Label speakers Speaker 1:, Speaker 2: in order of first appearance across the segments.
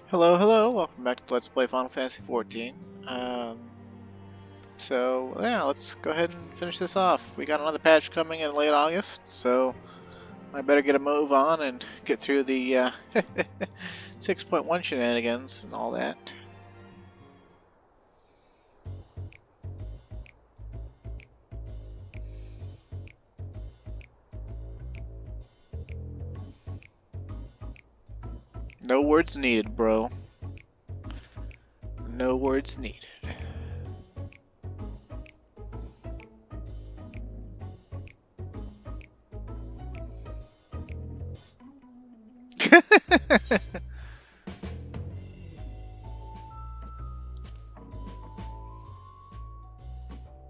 Speaker 1: Hello, hello, welcome back to Let's Play Final Fantasy XIV. Yeah, let's go ahead and finish this off. We got another patch coming in late August, so I better get a move on and get through the 6.1 shenanigans and all that. No words needed, bro. No words needed.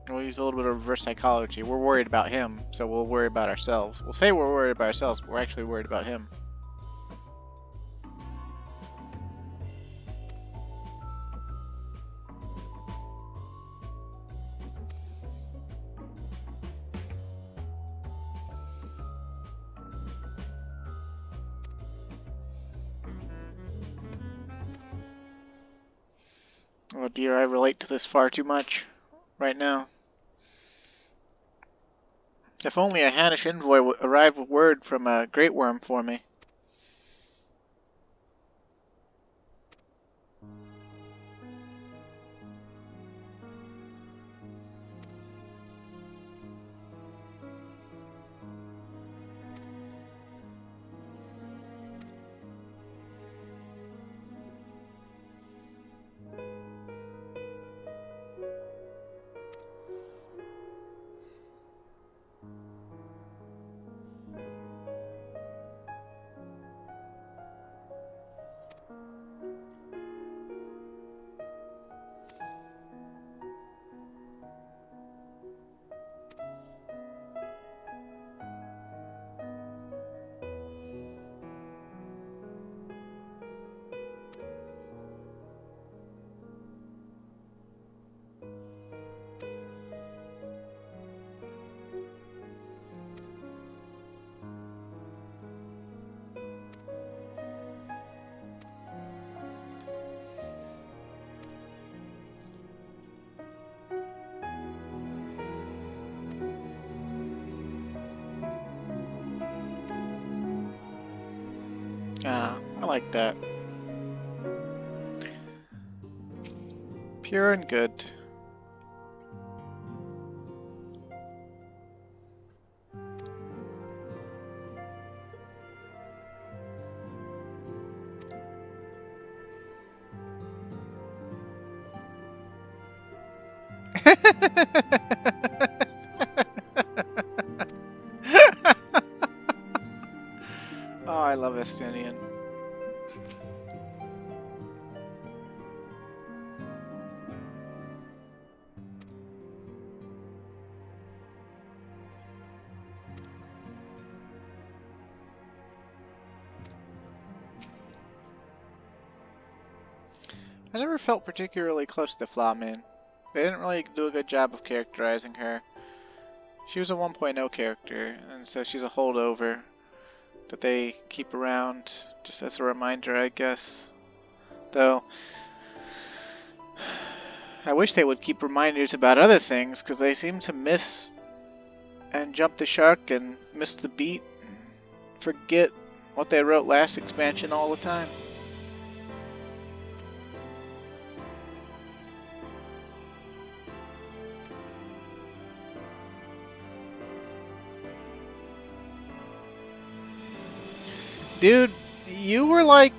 Speaker 1: We'll use a little bit of reverse psychology. We're worried about him, so we'll worry about ourselves. We'll say we're worried about ourselves, but we're actually worried about him. Oh dear, I relate to this far too much right now. If only a Hannish envoy arrived with word from a Great Worm for me. Ah, I like that. Pure and good. Oh, I love Estinian. I never felt particularly close to Flamin. They didn't really do a good job of characterizing her. She was a 1.0 character, and so she's a holdover that they keep around just as a reminder, I guess. Though, I wish they would keep reminders about other things, because they seem to miss and jump the shark and miss the beat, forget what they wrote last expansion all the time. Dude, you were like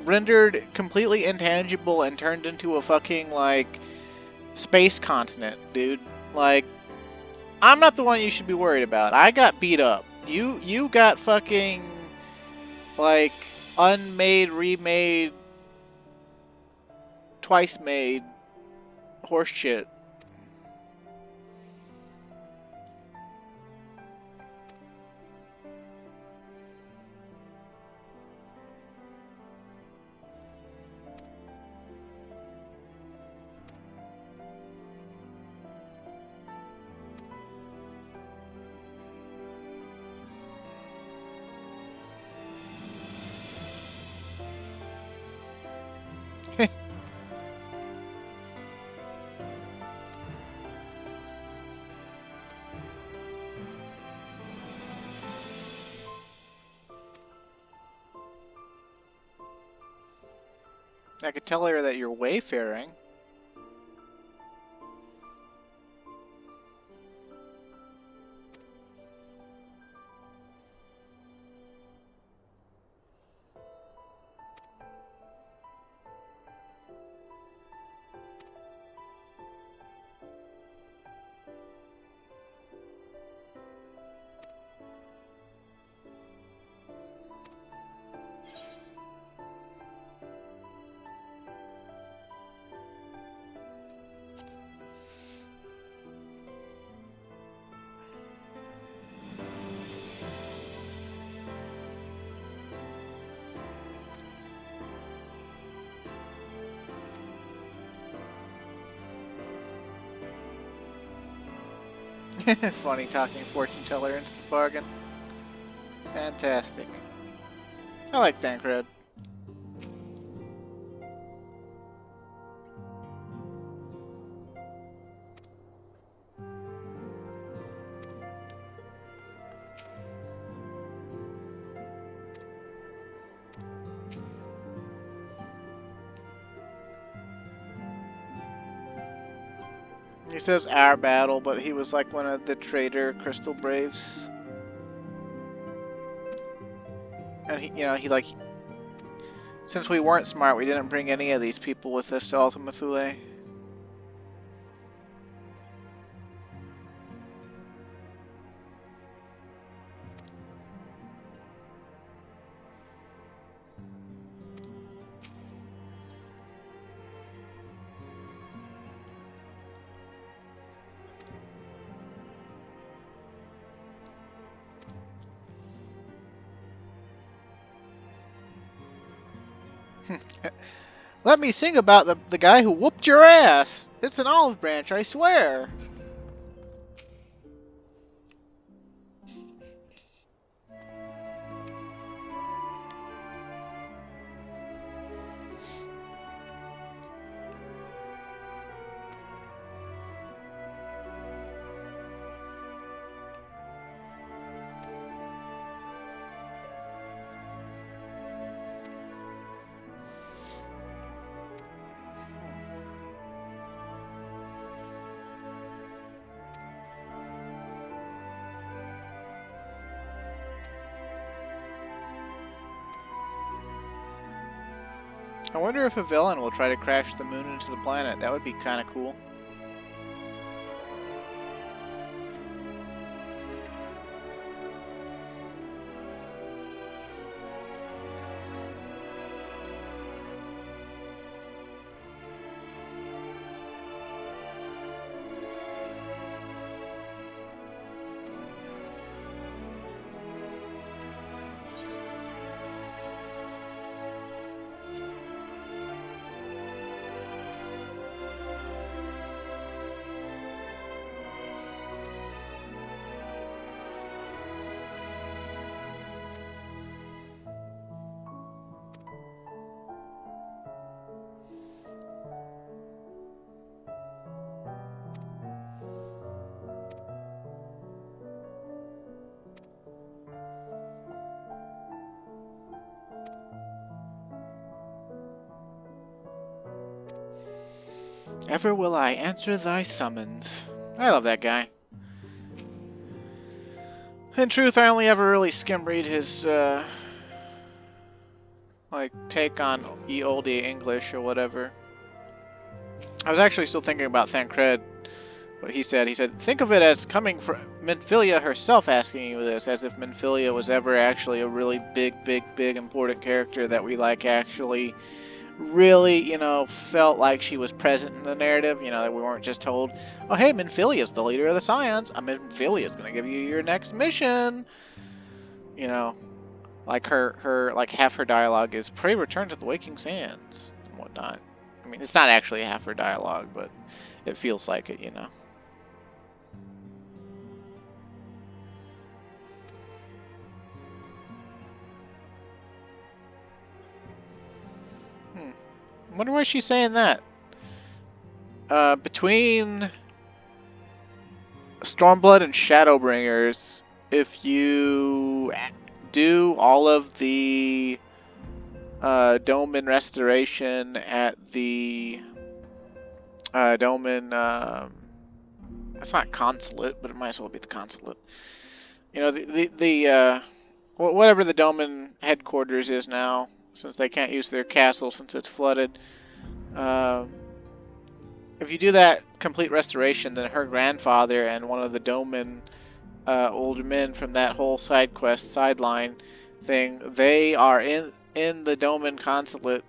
Speaker 1: rendered completely intangible and turned into a fucking like space continent, dude. Like, I'm not the one you should be worried about. I got beat up. You got fucking like unmade, remade, twice made horse shit. I could tell her that you're wayfaring. Funny talking fortune teller into the bargain. Fantastic. I like Thancred. He says our battle, but he was like one of the traitor Crystal Braves. And he like, since we weren't smart, we didn't bring any of these people with us to Ultima Thule. Let me sing about the guy who whooped your ass. It's an olive branch, I swear. I wonder if a villain will try to crash the moon into the planet. That would be kind of cool. Ever will I answer thy summons. I love that guy. In truth, I only ever really skim read his, like, take on ye olde English or whatever. I was actually still thinking about Thancred, what he said. He said, think of it as coming from Minfilia herself asking you this, as if Minfilia was ever actually a really big important character that we, like, actually really, felt like she was present in the narrative, that we weren't just told, oh, hey, Minfilia's the leader of the Scions. Minfilia's gonna give you your next mission. Like like half her dialogue is, pray return to the waking sands and whatnot. I mean, it's not actually half her dialogue, but it feels like it, Wonder why she's saying that. Between Stormblood and Shadowbringers, if you do all of the Doman restoration at the Doman. It's not consulate, but it might as well be the consulate. You know, whatever the Doman headquarters is now, since they can't use their castle since it's flooded. If you do that complete restoration, then her grandfather and one of the Doman older men from that whole side quest sideline thing, they are in the Doman consulate,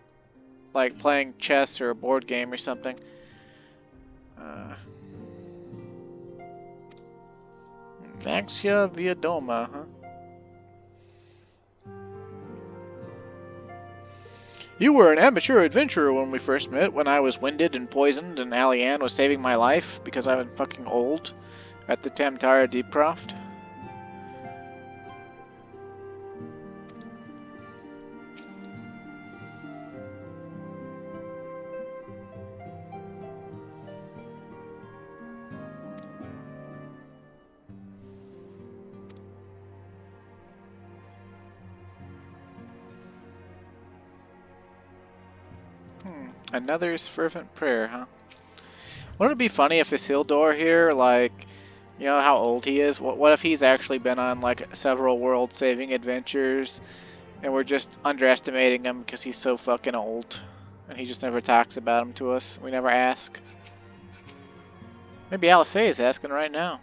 Speaker 1: like playing chess or a board game or something. Maxia Viadoma, huh? You were an amateur adventurer when we first met, when I was winded and poisoned and Alianne was saving my life because I was fucking old at the Tamtara Deepcroft. Another's fervent prayer, huh? Wouldn't it be funny if Isildur here, like, you know how old he is? What if he's actually been on, like, several world-saving adventures, and we're just underestimating him because he's so fucking old, and he just never talks about him to us? We never ask. Maybe Alice is asking right now.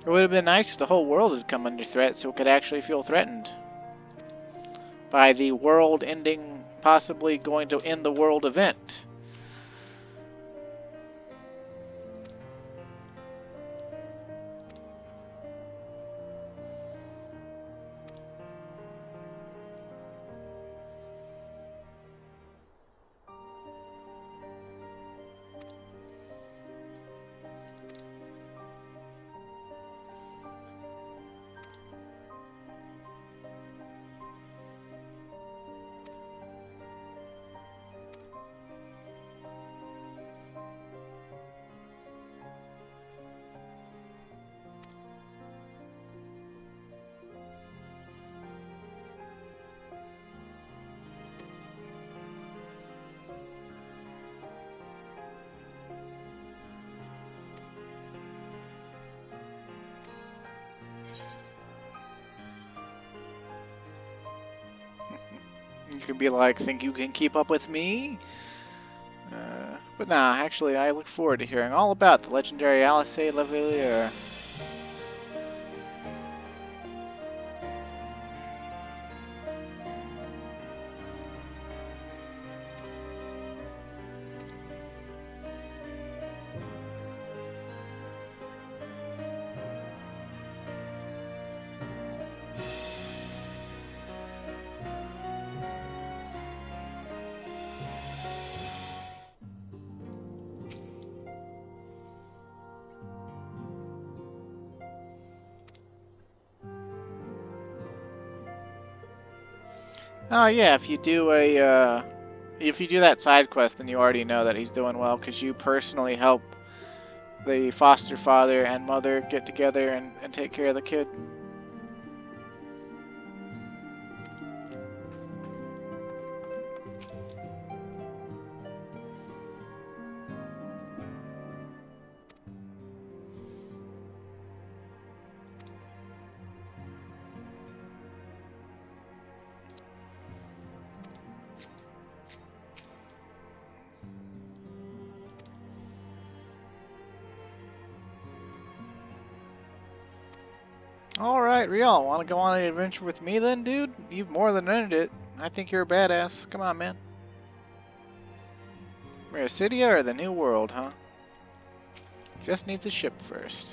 Speaker 1: It would have been nice if the whole world had come under threat so it could actually feel threatened by the world ending, possibly going to end the world event. You could be like, think you can keep up with me? But nah, actually, I look forward to hearing all about the legendary Alice Lavalier. Oh yeah, if you do that side quest, then you already know that he's doing well because you personally help the foster father and mother get together and take care of the kid. Alright, Rial, want to go on an adventure with me then, dude? You've more than earned it. I think you're a badass. Come on, man. Mericidia or the New World, huh? Just need the ship first.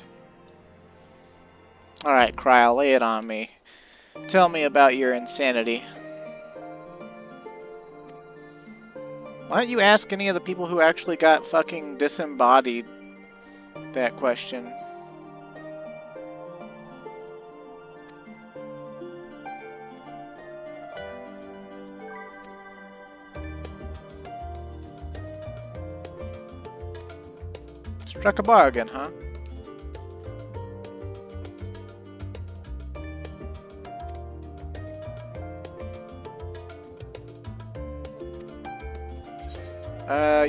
Speaker 1: Alright, Kryl, lay it on me. Tell me about your insanity. Why don't you ask any of the people who actually got fucking disembodied that question? Struck a bargain, huh?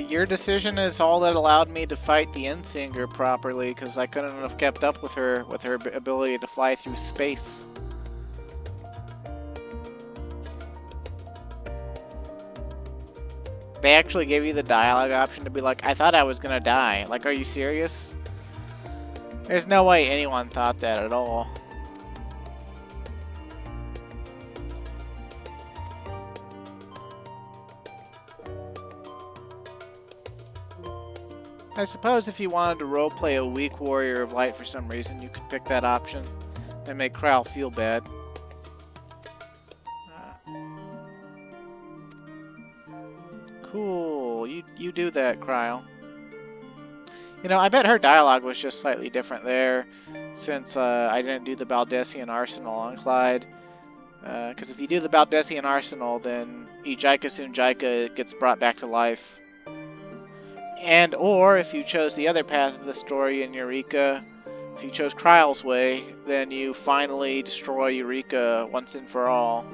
Speaker 1: Your decision is all that allowed me to fight the Endsinger properly, because I couldn't have kept up with her ability to fly through space. They actually gave you the dialogue option to be like, I thought I was gonna die. Like, are you serious? There's no way anyone thought that at all. I suppose if you wanted to roleplay a weak warrior of light for some reason, you could pick that option and make Kryle feel bad. Cool, you do that, Kryle. You know, I bet her dialogue was just slightly different there, since I didn't do the Baldessian Arsenal on Clyde. Because if you do the Baldessian Arsenal, then Ijika Sunjika gets brought back to life. And or if you chose the other path of the story in Eureka, if you chose Kryle's way, then you finally destroy Eureka once and for all.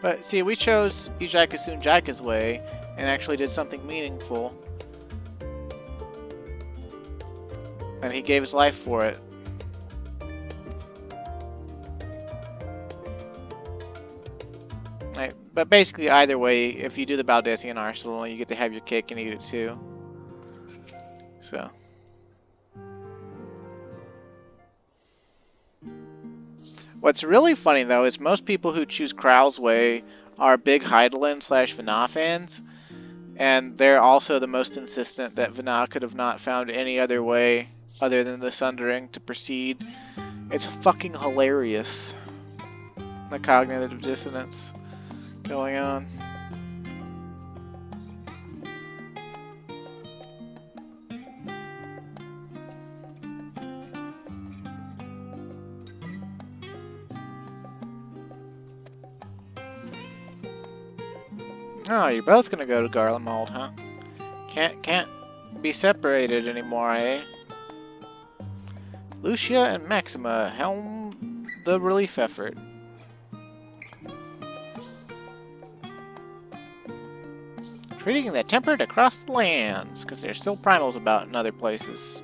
Speaker 1: But see, we chose Ijika Sunjika's way and actually did something meaningful. And he gave his life for it. Right. But basically, either way, if you do the Baldessian Arsenal, you get to have your cake and eat it too. So. What's really funny, though, is most people who choose Kryle's way are big Heidelin / Vana fans. And they're also the most insistent that Vana could have not found any other way other than the Sundering to proceed. It's fucking hilarious. The cognitive dissonance going on. Oh, you're both gonna go to Garlemald, huh? Can't be separated anymore, eh? Lucia and Maxima helm the relief effort. Treating the tempered across the lands, because there's still primals about in other places.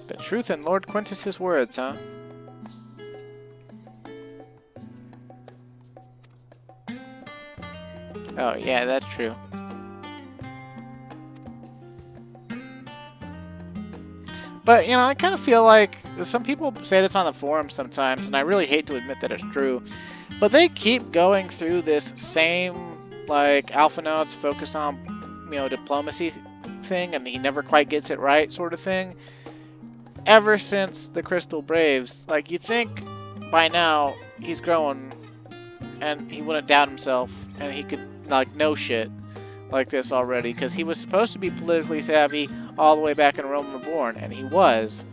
Speaker 1: The truth in Lord Quintus's words, huh? Oh, yeah, that's true. But, you know, I kind of feel like some people say this on the forums sometimes, and I really hate to admit that it's true, but they keep going through this same, like, Alpha Notes focused on, you know, diplomacy thing, and he never quite gets it right sort of thing, ever since the Crystal Braves. Like, you think by now he's growing, and he wouldn't doubt himself, and he could, like, know shit like this already, because he was supposed to be politically savvy all the way back in Rome Reborn, and he was.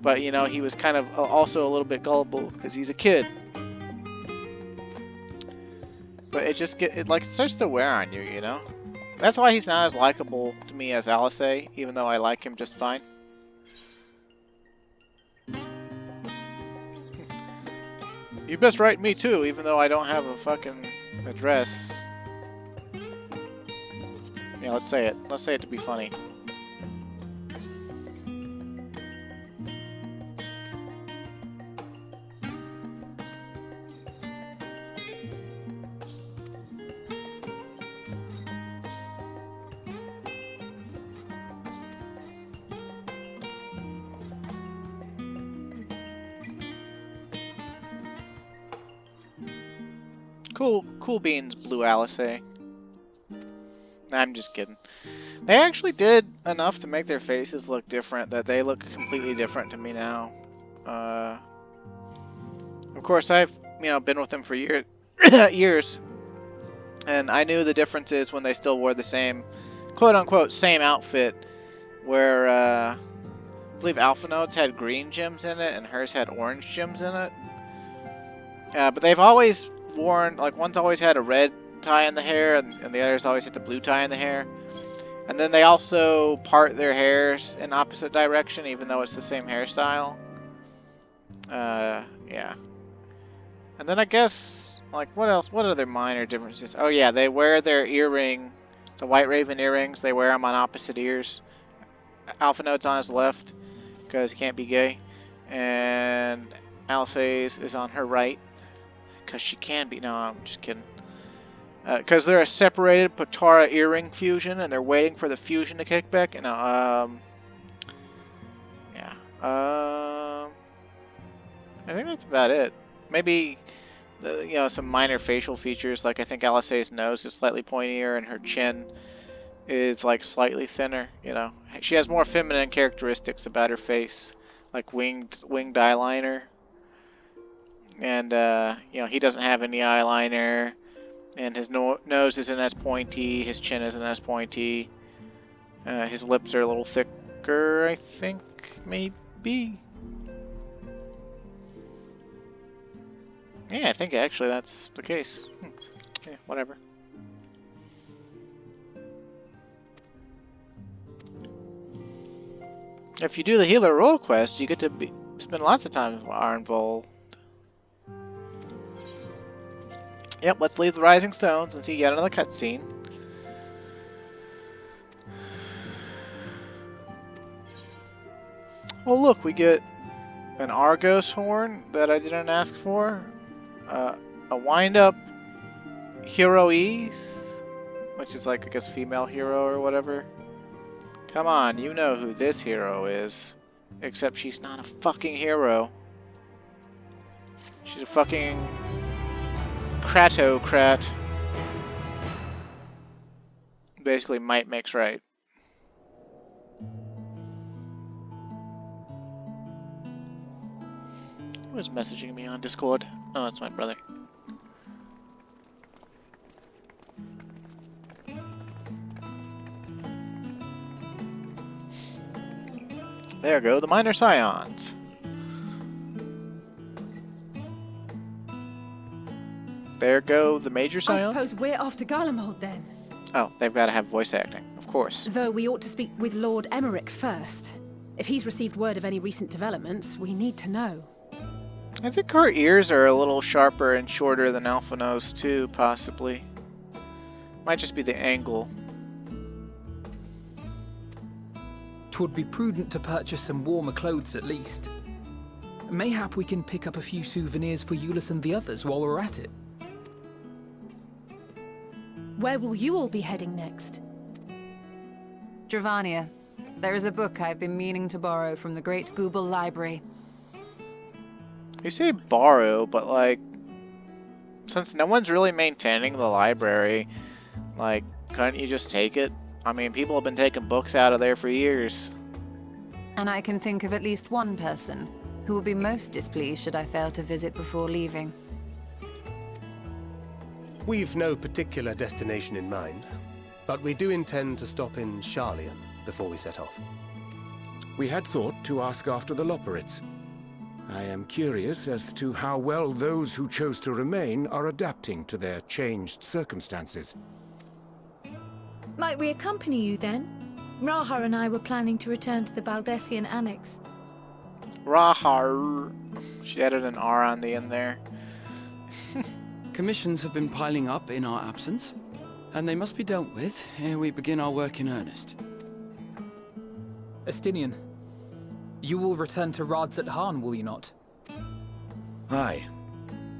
Speaker 1: But, you know, he was kind of also a little bit gullible, because he's a kid. But it just it starts to wear on you, you know? That's why he's not as likable to me as Alisei, even though I like him just fine. You best write me too, even though I don't have a fucking address. Yeah, let's say it. Let's say it to be funny. Cool beans, Blue Alisei. Nah, I'm just kidding. They actually did enough to make their faces look different that they look completely different to me now. Of course, I've been with them for years, and I knew the differences when they still wore the same, quote unquote, same outfit. Where I believe Alpha Node's had green gems in it and hers had orange gems in it. But they've always worn, like, one's always had a red tie in the hair, and the other's always had the blue tie in the hair. And then they also part their hairs in opposite direction, even though it's the same hairstyle. Yeah. And then I guess, like, what else? What other minor differences? Oh yeah, they wear their earring, the White Raven earrings. They wear them on opposite ears. Alpha Node's on his left, because he can't be gay. And Alice's is on her right, because she can be. No, I'm just kidding. Because they're a separated Potara earring fusion, and they're waiting for the fusion to kick back. Yeah. I think that's about it. Maybe, some minor facial features, like I think Alice's nose is slightly pointier, and her chin is like slightly thinner. She has more feminine characteristics about her face, like winged eyeliner. And he doesn't have any eyeliner. And his nose isn't as pointy, his chin isn't as pointy. His lips are a little thicker, I think, maybe. Yeah, I think actually that's the case. Yeah, whatever. If you do the healer role quest, you get to spend lots of time with Arnvold. Yep, let's leave the Rising Stones and see yet another cutscene. Oh look, we get an Argos horn that I didn't ask for. A wind-up Heroise, which is like, I guess, female hero or whatever. Come on, you know who this hero is. Except she's not a fucking hero. She's a fucking Kratocrat. Basically, might makes right. Who is messaging me on Discord? Oh, it's my brother. There go the minor scions. There go the major scions.
Speaker 2: I suppose we're off to Garlemald then.
Speaker 1: Oh, they've got to have voice acting, of course.
Speaker 2: Though we ought to speak with Lord Emmerich first. If he's received word of any recent developments, we need to know.
Speaker 1: I think her ears are a little sharper and shorter than Alphino's too, possibly. Might just be the angle.
Speaker 3: 'Twould be prudent to purchase some warmer clothes at least. Mayhap we can pick up a few souvenirs for Euless and the others while we're at it.
Speaker 2: Where will you all be heading next?
Speaker 4: Dravania. There is a book I've been meaning to borrow from the Great Google Library.
Speaker 1: You say borrow, but like, since no one's really maintaining the library, like, couldn't you just take it? I mean, people have been taking books out of there for years.
Speaker 4: And I can think of at least one person who would be most displeased should I fail to visit before leaving.
Speaker 5: We've no particular destination in mind, but we do intend to stop in Sharlayan before we set off.
Speaker 6: We had thought to ask after the Loporrits. I am curious as to how well those who chose to remain are adapting to their changed circumstances.
Speaker 7: Might we accompany you then? Raha and I were planning to return to the Baldessian Annex.
Speaker 1: Rahar. She added an R on the end there.
Speaker 3: Commissions have been piling up in our absence, and they must be dealt with ere we begin our work in earnest. Estinian, you will return to Radzat Han, will you not?
Speaker 8: Aye.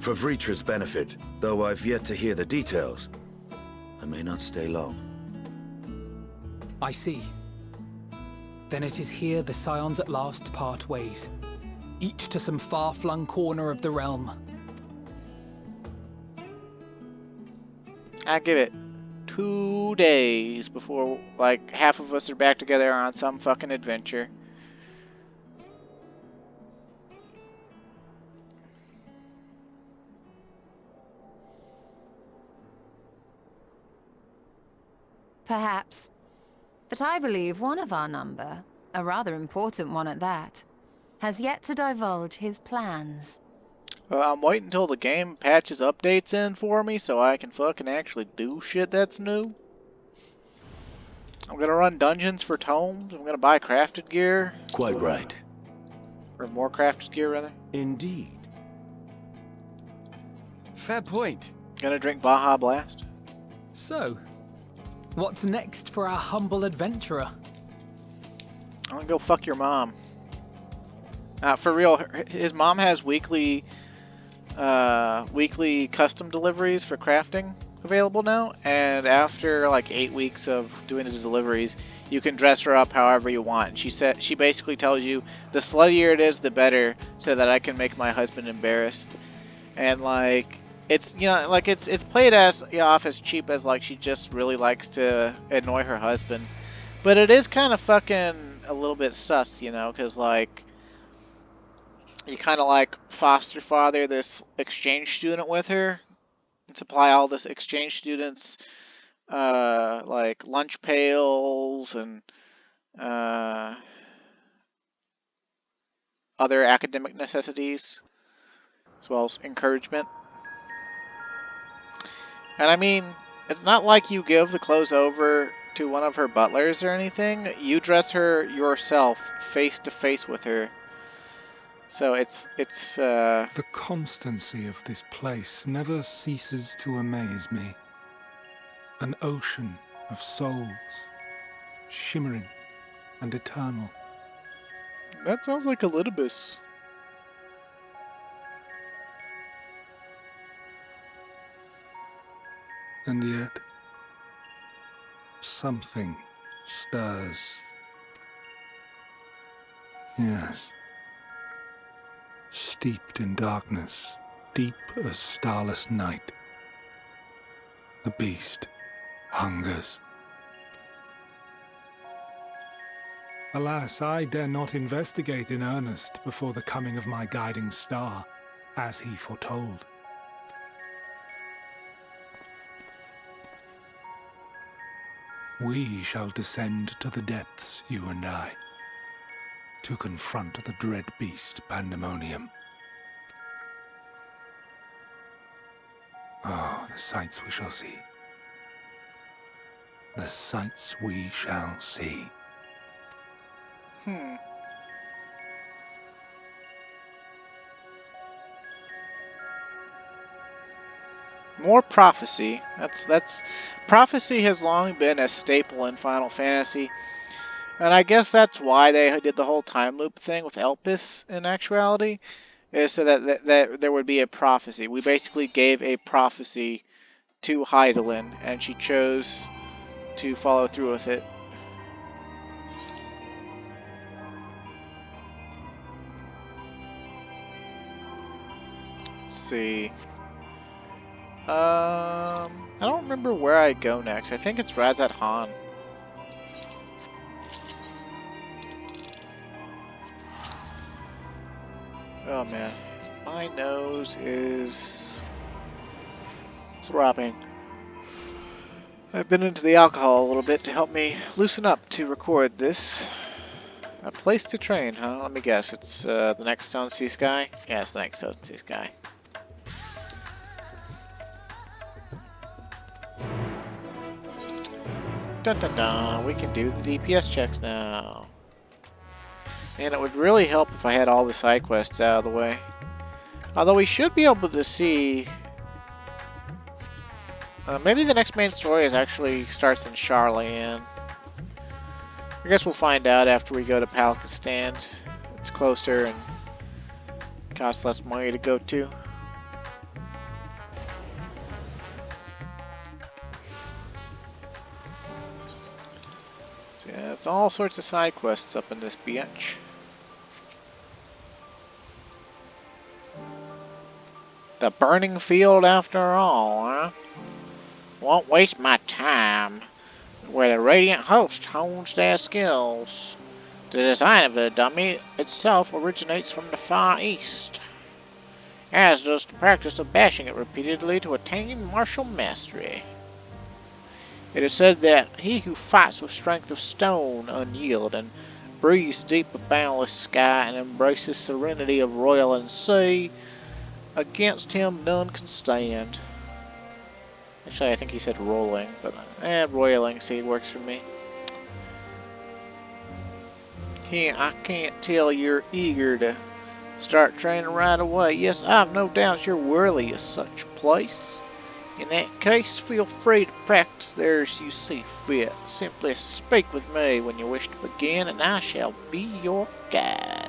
Speaker 8: For Vritra's benefit, though I've yet to hear the details. I may not stay long.
Speaker 3: I see. Then it is here the Scions at last part ways, each to some far-flung corner of the realm.
Speaker 1: I give it 2 days before, like, half of us are back together on some fucking adventure.
Speaker 4: Perhaps. But I believe one of our number, a rather important one at that, has yet to divulge his plans.
Speaker 1: I'm waiting until the game patches updates in for me so I can fucking actually do shit that's new. I'm gonna run dungeons for tomes. I'm gonna buy crafted gear.
Speaker 8: Quite right.
Speaker 1: Or more crafted gear, rather.
Speaker 6: Indeed. Fair point.
Speaker 1: Gonna drink Baja Blast.
Speaker 3: So, what's next for our humble adventurer?
Speaker 1: I'm gonna go fuck your mom. For real, his mom has weekly custom deliveries for crafting available now, and after like 8 weeks of doing the deliveries, you can dress her up however you want. And she basically tells you the sluttier it is, the better, so that I can make my husband embarrassed. And like it's it's played as off as cheap as like she just really likes to annoy her husband, but it is kind of fucking a little bit sus, because like you kind of like foster father this exchange student with her and supply all this exchange students like lunch pails and other academic necessities as well as encouragement. And I mean, it's not like you give the clothes over to one of her butlers or anything. You dress her yourself face to face with her. So it's
Speaker 9: The constancy of this place never ceases to amaze me. An ocean of souls, shimmering and eternal.
Speaker 1: that sounds like Elidibus.
Speaker 9: And yet, something stirs. Yes. Steeped in darkness, deep as starless night. The beast hungers. Alas, I dare not investigate in earnest before the coming of my guiding star, as he foretold. We shall descend to the depths, you and I, to confront the dread beast Pandemonium. Oh, the sights we shall see. The sights we shall see.
Speaker 1: More prophecy. That's prophecy has long been a staple in Final Fantasy. And I guess that's why they did the whole time loop thing with Elpis in actuality, is so that there would be a prophecy. We basically gave a prophecy to Hydaelyn, and she chose to follow through with it. Let's see. I don't remember where I go next. I think it's Razat Han. Oh man, my nose is throbbing. I've been into the alcohol a little bit to help me loosen up to record this. A place to train, huh? Let me guess, it's the next Stone Sea Sky? Yeah, it's the next Stone Sea Sky. Dun dun dun, we can do the DPS checks now. And it would really help if I had all the side quests out of the way. Although we should be able to see... maybe the next main story actually starts in Charlian. I guess we'll find out after we go to Palkistan. It's closer and costs less money to go to. So yeah, it's all sorts of side quests up in this bitch. The burning field after all, huh? Won't waste my time. Where the Radiant host hones their skills. The design of the dummy itself originates from the Far East, as does the practice of bashing it repeatedly to attain martial mastery. It is said that he who fights with strength of stone unyielding, breathes deep of boundless sky, and embraces serenity of royal and sea, against him none can stand. Actually, I think he said rolling, but roiling, see, works for me. I can't tell you're eager to start training right away. Yes, I've no doubt you're worthy of such place. In that case, feel free to practice there as you see fit. Simply speak with me when you wish to begin, and I shall be your guide.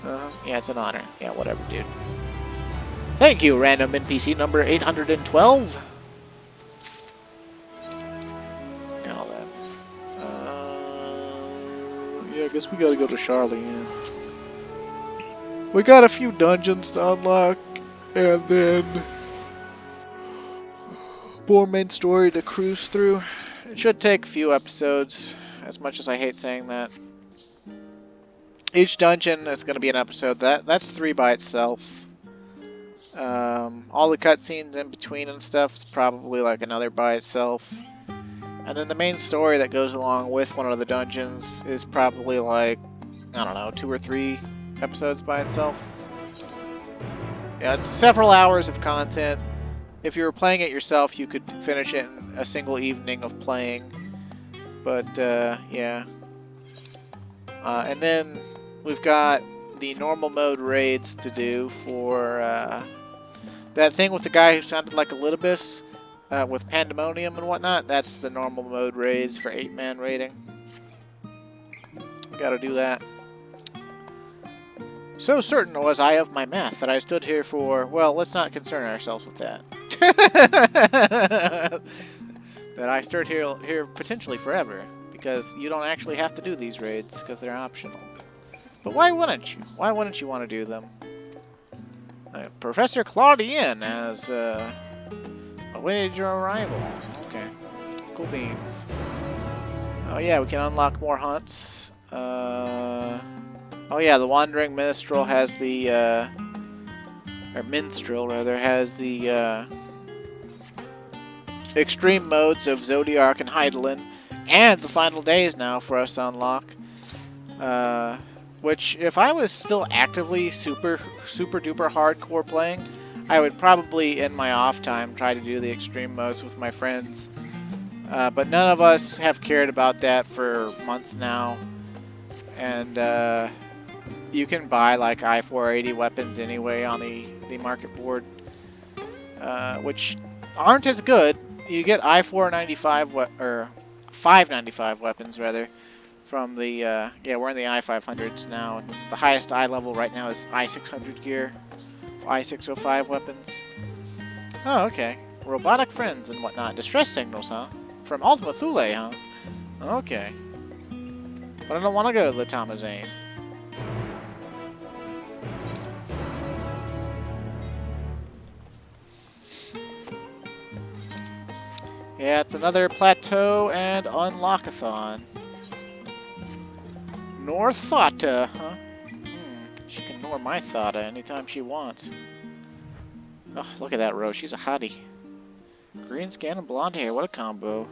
Speaker 1: Yeah, it's an honor. Yeah, whatever, dude. Thank you, random NPC number 812. Got all that. Yeah, I guess we gotta go to Charlian. We got a few dungeons to unlock, and then more main story to cruise through. It should take a few episodes, as much as I hate saying that. Each dungeon is going to be an episode. That's 3 by itself. All the cutscenes in between and stuff is probably like another by itself. And then the main story that goes along with one of the dungeons is probably like, I don't know, 2 or 3 episodes by itself. Yeah, it's several hours of content. If you were playing it yourself, you could finish it in a single evening of playing. But, yeah. And then we've got the normal mode raids to do for that thing with the guy who sounded like Elidibus with Pandemonium and whatnot. That's the normal mode raids for 8-man raiding. Gotta do that. So certain was I of my math that I stood here for, well, let's not concern ourselves with that. That I stood here potentially forever, because you don't actually have to do these raids, because they're optional. But why wouldn't you? Why wouldn't you want to do them? Professor Claudien has awaited your arrival. Okay. Cool beans. Oh yeah, we can unlock more hunts. Oh yeah, the Wandering Minstrel has the, or Minstrel rather, has the extreme modes of Zodiark and Hydaelyn, and the final days now for us to unlock. Which, if I was still actively super duper hardcore playing, I would probably in my off time try to do the extreme modes with my friends. But none of us have cared about that for months now. And you can buy like I-480 weapons anyway on the market board, which aren't as good. You get I-495 or 595 weapons rather. From the, yeah, we're in the I-500s now, and the highest I level right now is I-600 gear, I-605 weapons. Oh, okay. Robotic friends and whatnot. Distress signals, huh? From Ultima Thule, huh? Okay. But I don't want to go to the Tamazane. Yeah, it's another plateau and unlockathon. Nor Thata, huh? She can nor my Thata anytime she wants. Oh, look at that Rose. She's a hottie. Green skin and blonde hair. What a combo.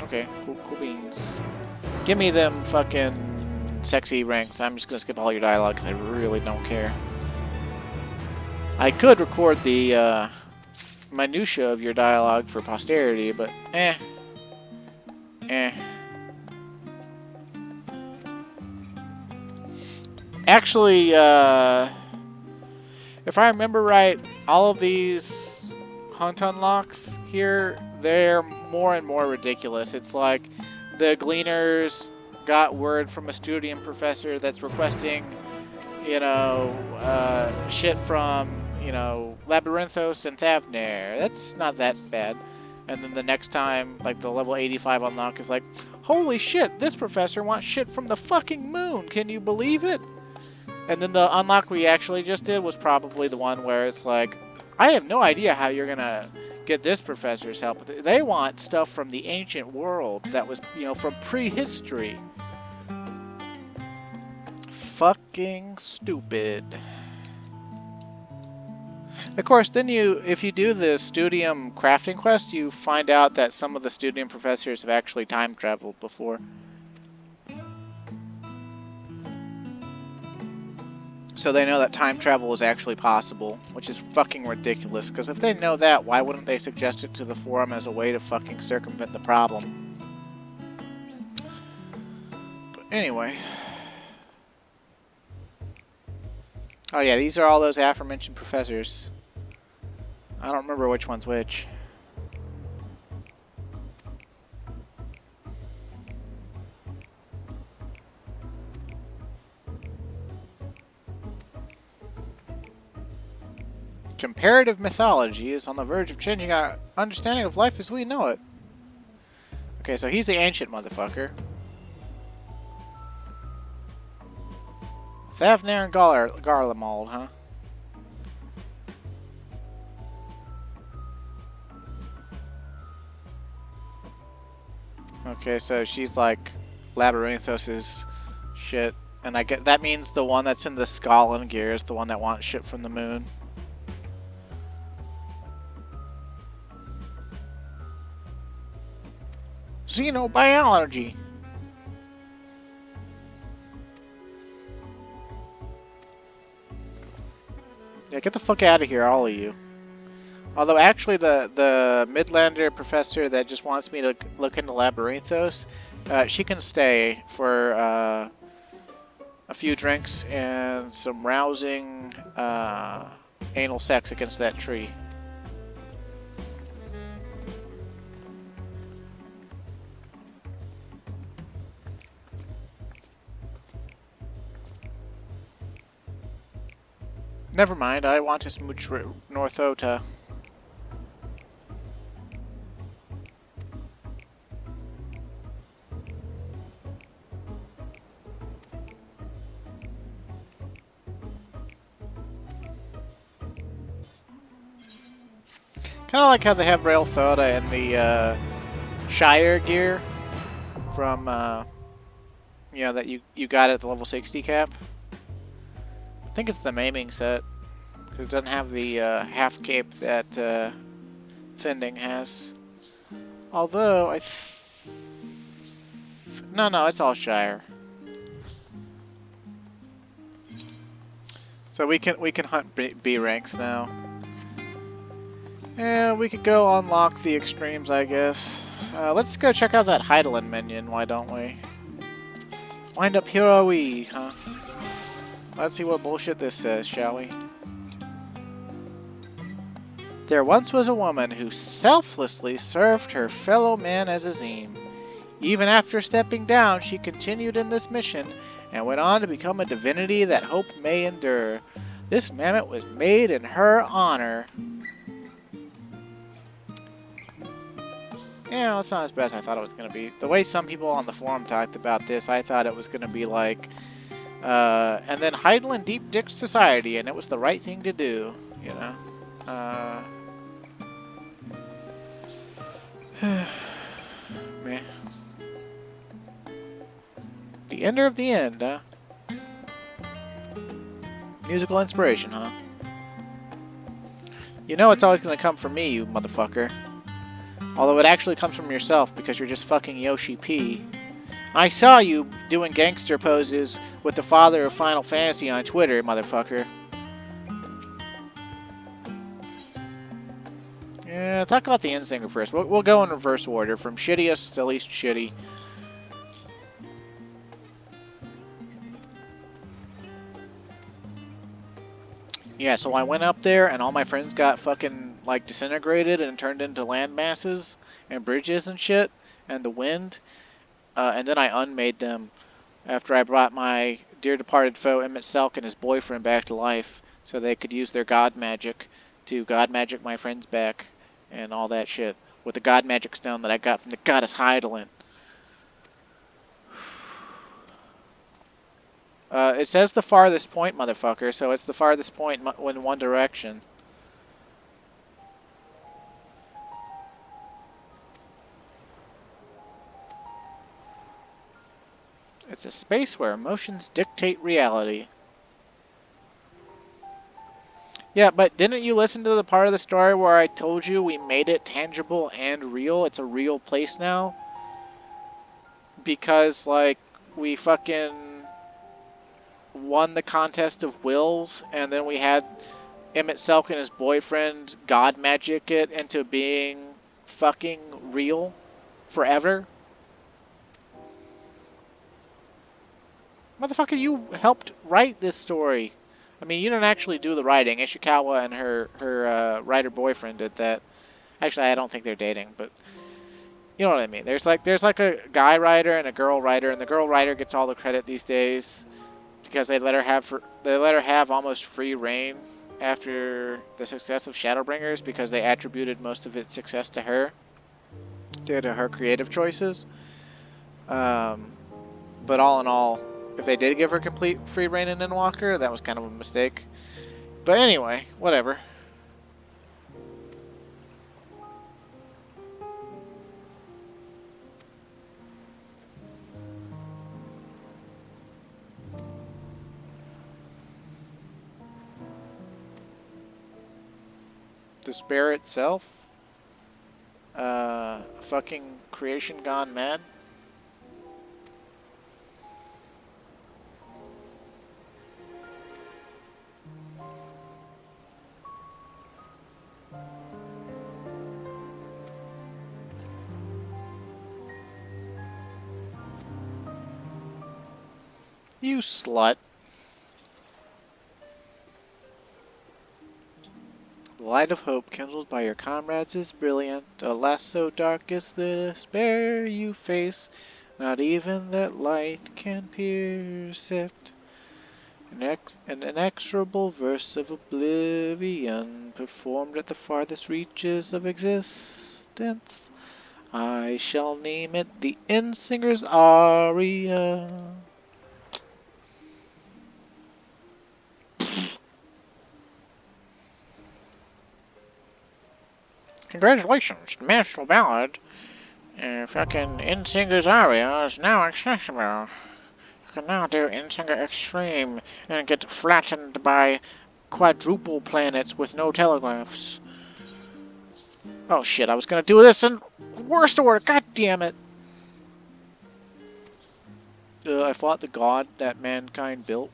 Speaker 1: Okay, cool beans. Give me them fucking sexy ranks. I'm just gonna skip all your dialogue because I really don't care. I could record the minutia of your dialogue for posterity, but eh. Actually, if I remember right, all of these hunt unlocks here, they're more and more ridiculous. It's like the Gleaners got word from a Studium professor that's requesting, you know, shit from, you know, Labyrinthos and Thavnair. That's not that bad. And then the next time, like the level 85 unlock is like, holy shit, this professor wants shit from the fucking moon. Can you believe it? And then the unlock we actually just did was probably the one where it's like, I have no idea how you're gonna get this professor's help. They want stuff from the ancient world that was, you know, from prehistory. Fucking stupid. Of course, then if you do the Studium crafting quest, you find out that some of the Studium professors have actually time traveled before. So they know that time travel is actually possible, which is fucking ridiculous, because if they know that, why wouldn't they suggest it to the forum as a way to fucking circumvent the problem? But anyway. Oh yeah, these are all those aforementioned professors. I don't remember which one's which. Comparative mythology is on the verge of changing our understanding of life as we know it. Okay, so he's the ancient motherfucker. Thavner and Garlemald, huh? Okay, so she's like Labyrinthos's shit. And I get that means the one that's in the Scotland gear is the one that wants shit from the moon. Xenobiology. Yeah, get the fuck out of here, all of you. Although actually the Midlander professor that just wants me to look into Labyrinthos, she can stay for a few drinks and some rousing anal sex against that tree. Never mind, I want to smooch Northota. Kind of like how they have Rail Thoda in the Shire gear from, you know, that you got at the level 60 cap. I think it's the maiming set, because it doesn't have the half cape that Fending has. Although, no, it's all Shire. So we can hunt B ranks now. Yeah, we could go unlock the extremes, I guess. Let's go check out that Heidelin minion, why don't we? Wind up hero-y, huh? Let's see what bullshit this says, shall we? There once was a woman who selflessly served her fellow man as Azim. Even after stepping down, she continued in this mission and went on to become a divinity that hope may endure. This mammoth was made in her honor. Yeah, it's not as bad as I thought it was going to be. The way some people on the forum talked about this, I thought it was going to be like, and then Heidelin deep dick society, and it was the right thing to do, you know? Meh. The ender of the end, huh? Musical inspiration, huh? You know it's always going to come from me, you motherfucker. Although it actually comes from yourself because you're just fucking Yoshi P. I saw you doing gangster poses with the father of Final Fantasy on Twitter, motherfucker. Yeah, talk about the Endsinger first. We'll go in reverse order, from shittiest to least shitty. Yeah, so I went up there and all my friends got fucking, like, disintegrated and turned into land masses and bridges and shit and the wind. And then I unmade them after I brought my dear departed foe Emmett Selk and his boyfriend back to life so they could use their god magic to god magic my friends back and all that shit with the god magic stone that I got from the goddess Heidelin. It says the farthest point, motherfucker, so it's the farthest point in one direction. It's a space where emotions dictate reality. Yeah, but didn't you listen to the part of the story where I told you we made it tangible and real? It's a real place now. Because, like, we fucking won the contest of wills, and then we had Emmett Selk and his boyfriend god magic it into being fucking real forever. Motherfucker, you helped write this story. I mean, you didn't actually do the writing. Ishikawa and her writer boyfriend did that. Actually, I don't think they're dating, but you know what I mean. There's like a guy writer and a girl writer, and the girl writer gets all the credit these days because they let her have almost free reign after the success of Shadowbringers because they attributed most of its success to her due to her creative choices. But all in all, if they did give her complete free reign in Endwalker, that was kind of a mistake. But anyway, whatever. Despair itself? Fucking creation gone mad? You slut. The light of hope kindled by your comrades is brilliant. Alas, so dark is the despair you face. Not even that light can pierce it. An inexorable verse of oblivion performed at the farthest reaches of existence. I shall name it the Innsinger's Aria. Congratulations, the Minstrel Ballad. Fucking Innsinger's Aria is now accessible. You can now do Innsinger Extreme and get flattened by quadruple planets with no telegraphs. Oh shit, I was gonna do this in worst order, god damn it! I fought the god that mankind built.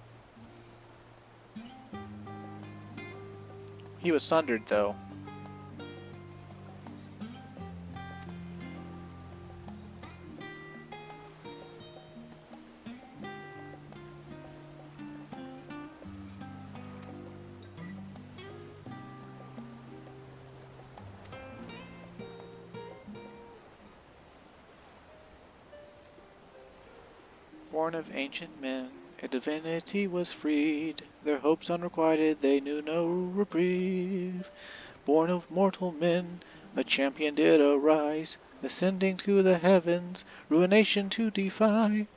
Speaker 1: He was sundered though. Born of ancient men, a divinity was freed. Their hopes unrequited, they knew no reprieve. Born of mortal men, a champion did arise, ascending to the heavens, ruination to defy.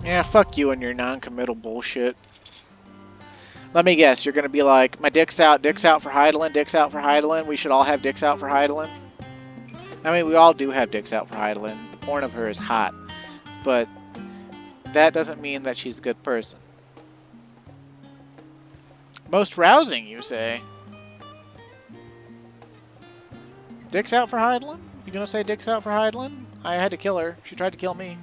Speaker 1: Yeah, fuck you and your non-committal bullshit. Let me guess, you're gonna be like, my dick's out for Heidelin, dick's out for Heidelin, we should all have dicks out for Heidelin? I mean, we all do have dicks out for Heidelin. The porn of her is hot. But that doesn't mean that she's a good person. Most rousing, you say? Dicks out for Heidelin? You gonna say dicks out for Heidelin? I had to kill her. She tried to kill me.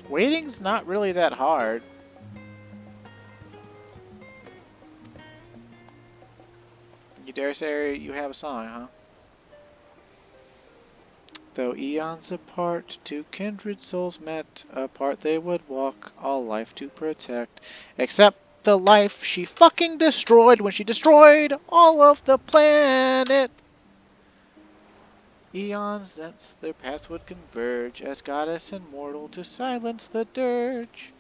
Speaker 1: Waiting's not really that hard. You dare say you have a song, huh? Though eons apart, two kindred souls met, apart they would walk, all life to protect. Except the life she fucking destroyed when she destroyed all of the planet. Eons thence their paths would converge as goddess and mortal to silence the dirge.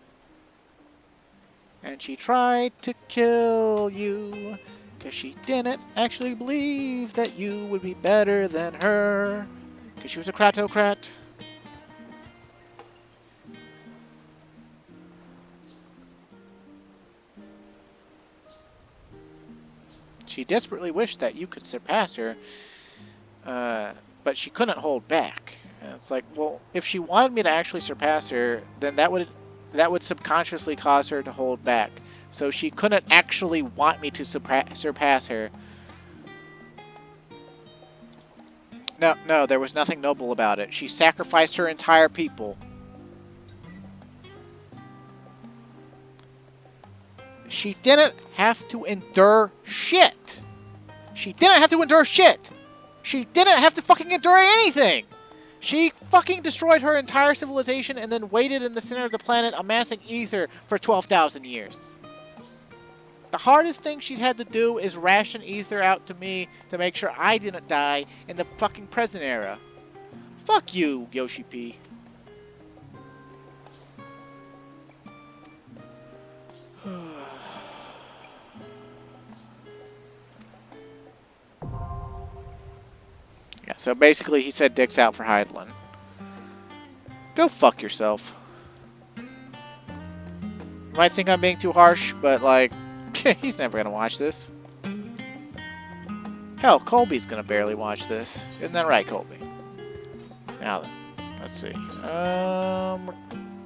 Speaker 1: And she tried to kill you, 'cause she didn't actually believe that you would be better than her, 'cause she was a cratocrat. She desperately wished that you could surpass her, but she couldn't hold back. And it's like, well, if she wanted me to actually surpass her, then that would subconsciously cause her to hold back. So she couldn't actually want me to surpass her. No, there was nothing noble about it. She sacrificed her entire people. She didn't have to endure shit. She didn't have to endure shit. She didn't have to fucking endure anything. She fucking destroyed her entire civilization and then waited in the center of the planet amassing ether for 12,000 years. The hardest thing she's had to do is ration ether out to me to make sure I didn't die in the fucking present era. Fuck you, Yoshi P. Yeah, so basically he said dick's out for Hydaelyn. Go fuck yourself. You might think I'm being too harsh, but like, he's never gonna watch this. Hell, Colby's gonna barely watch this. Isn't that right, Colby? Now then, let's see. We're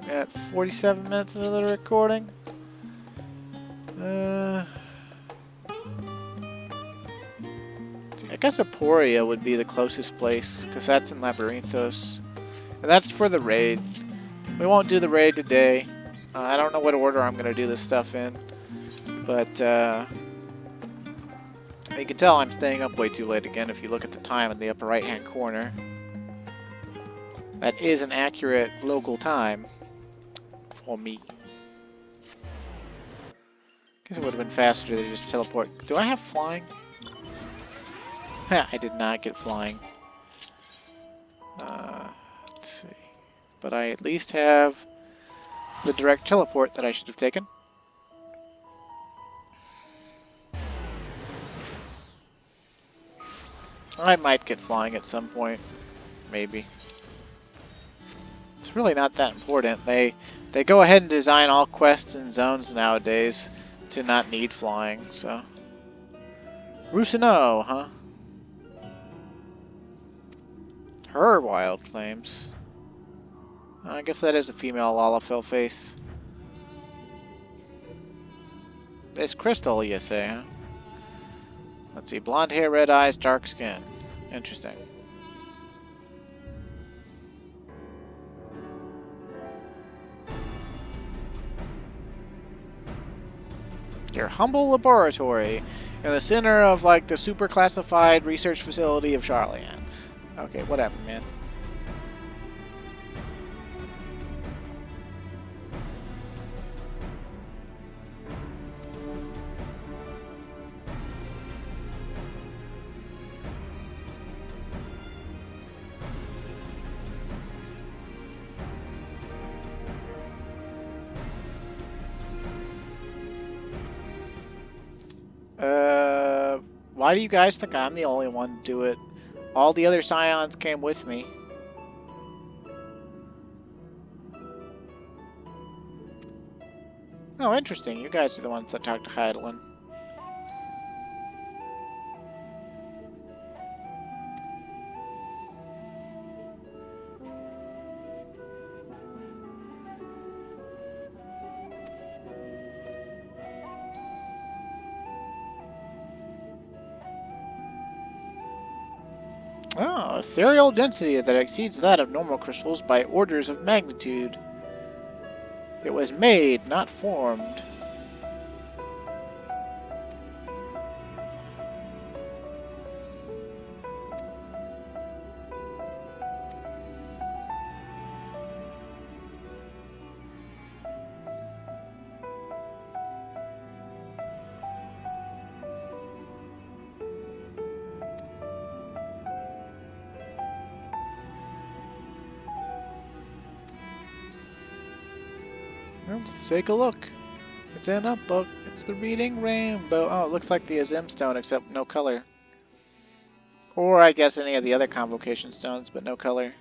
Speaker 1: at 47 minutes into the recording. I guess Aporia would be the closest place, because that's in Labyrinthos. And that's for the raid. We won't do the raid today. I don't know what order I'm going to do this stuff in. But, you can tell I'm staying up way too late again if you look at the time in the upper right-hand corner. That is an accurate local time for me. Guess it would have been faster to just teleport. Do I have flying? I did not get flying. Let's see. But I at least have the direct teleport that I should have taken. I might get flying at some point. Maybe. It's really not that important. They go ahead and design all quests and zones nowadays to not need flying, so. Rusino, huh? Her wild claims. I guess that is a female Lalafell face. It's Crystal, you say, huh? Let's see. Blonde hair, red eyes, dark skin. Interesting. Your humble laboratory in the center of, like, the super classified research facility of Charlian. Okay, whatever, man. Why do you guys think I'm the only one to do it? All the other Scions came with me. Oh, interesting. You guys are the ones that talked to Hydaelyn. Oh, ethereal density that exceeds that of normal crystals by orders of magnitude. It was made, not formed. Let's take a look. It's in a book. It's the Reading Rainbow. Oh, it looks like the Azim Stone, except no color. Or I guess any of the other Convocation Stones, but no color.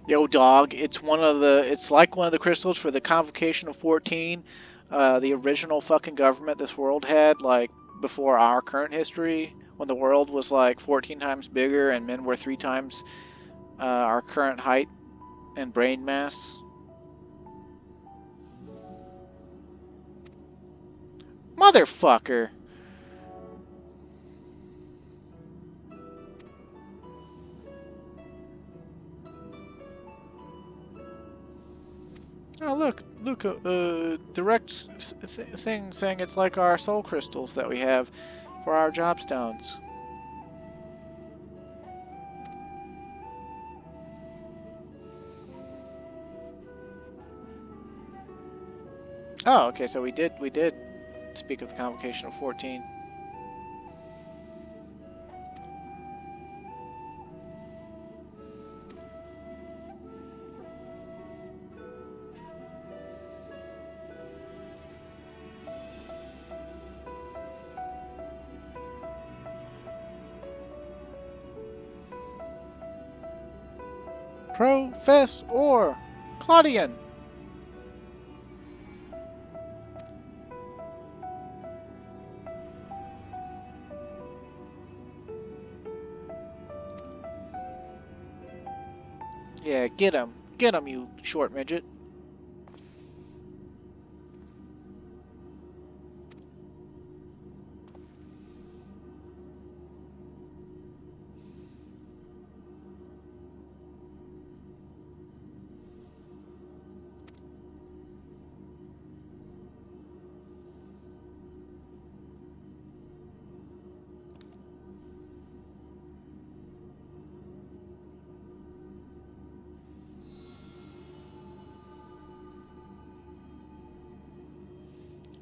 Speaker 1: Yo, dog, it's like one of the crystals for the Convocation of 14, the original fucking government this world had, like, before our current history, when the world was, like, 14 times bigger and men were 3 times our current height and brain mass. Motherfucker! Oh look, direct thing saying it's like our soul crystals that we have for our job stones. Oh, okay, so we did speak of the Convocation of 14. Professor Claudian. Yeah, get him, you short midget.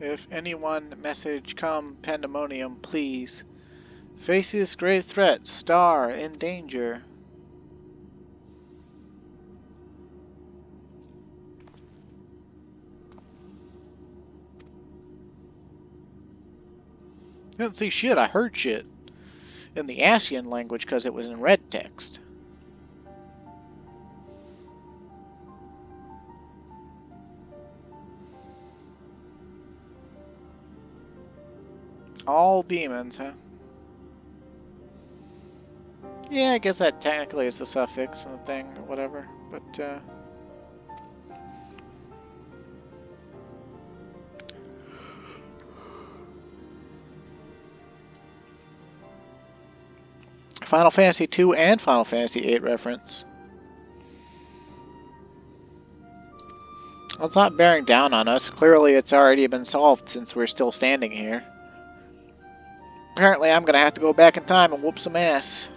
Speaker 1: If anyone message come pandemonium, please. Faces grave threat, star in danger. I didn't see shit, I heard shit. In the Ascian language because it was in red text. All demons, huh? Yeah, I guess that technically is the suffix and the thing or whatever, but Final Fantasy II and Final Fantasy VIII reference. Well, it's not bearing down on us. Clearly it's already been solved since we're still standing here. Apparently I'm gonna have to go back in time and whoop some ass.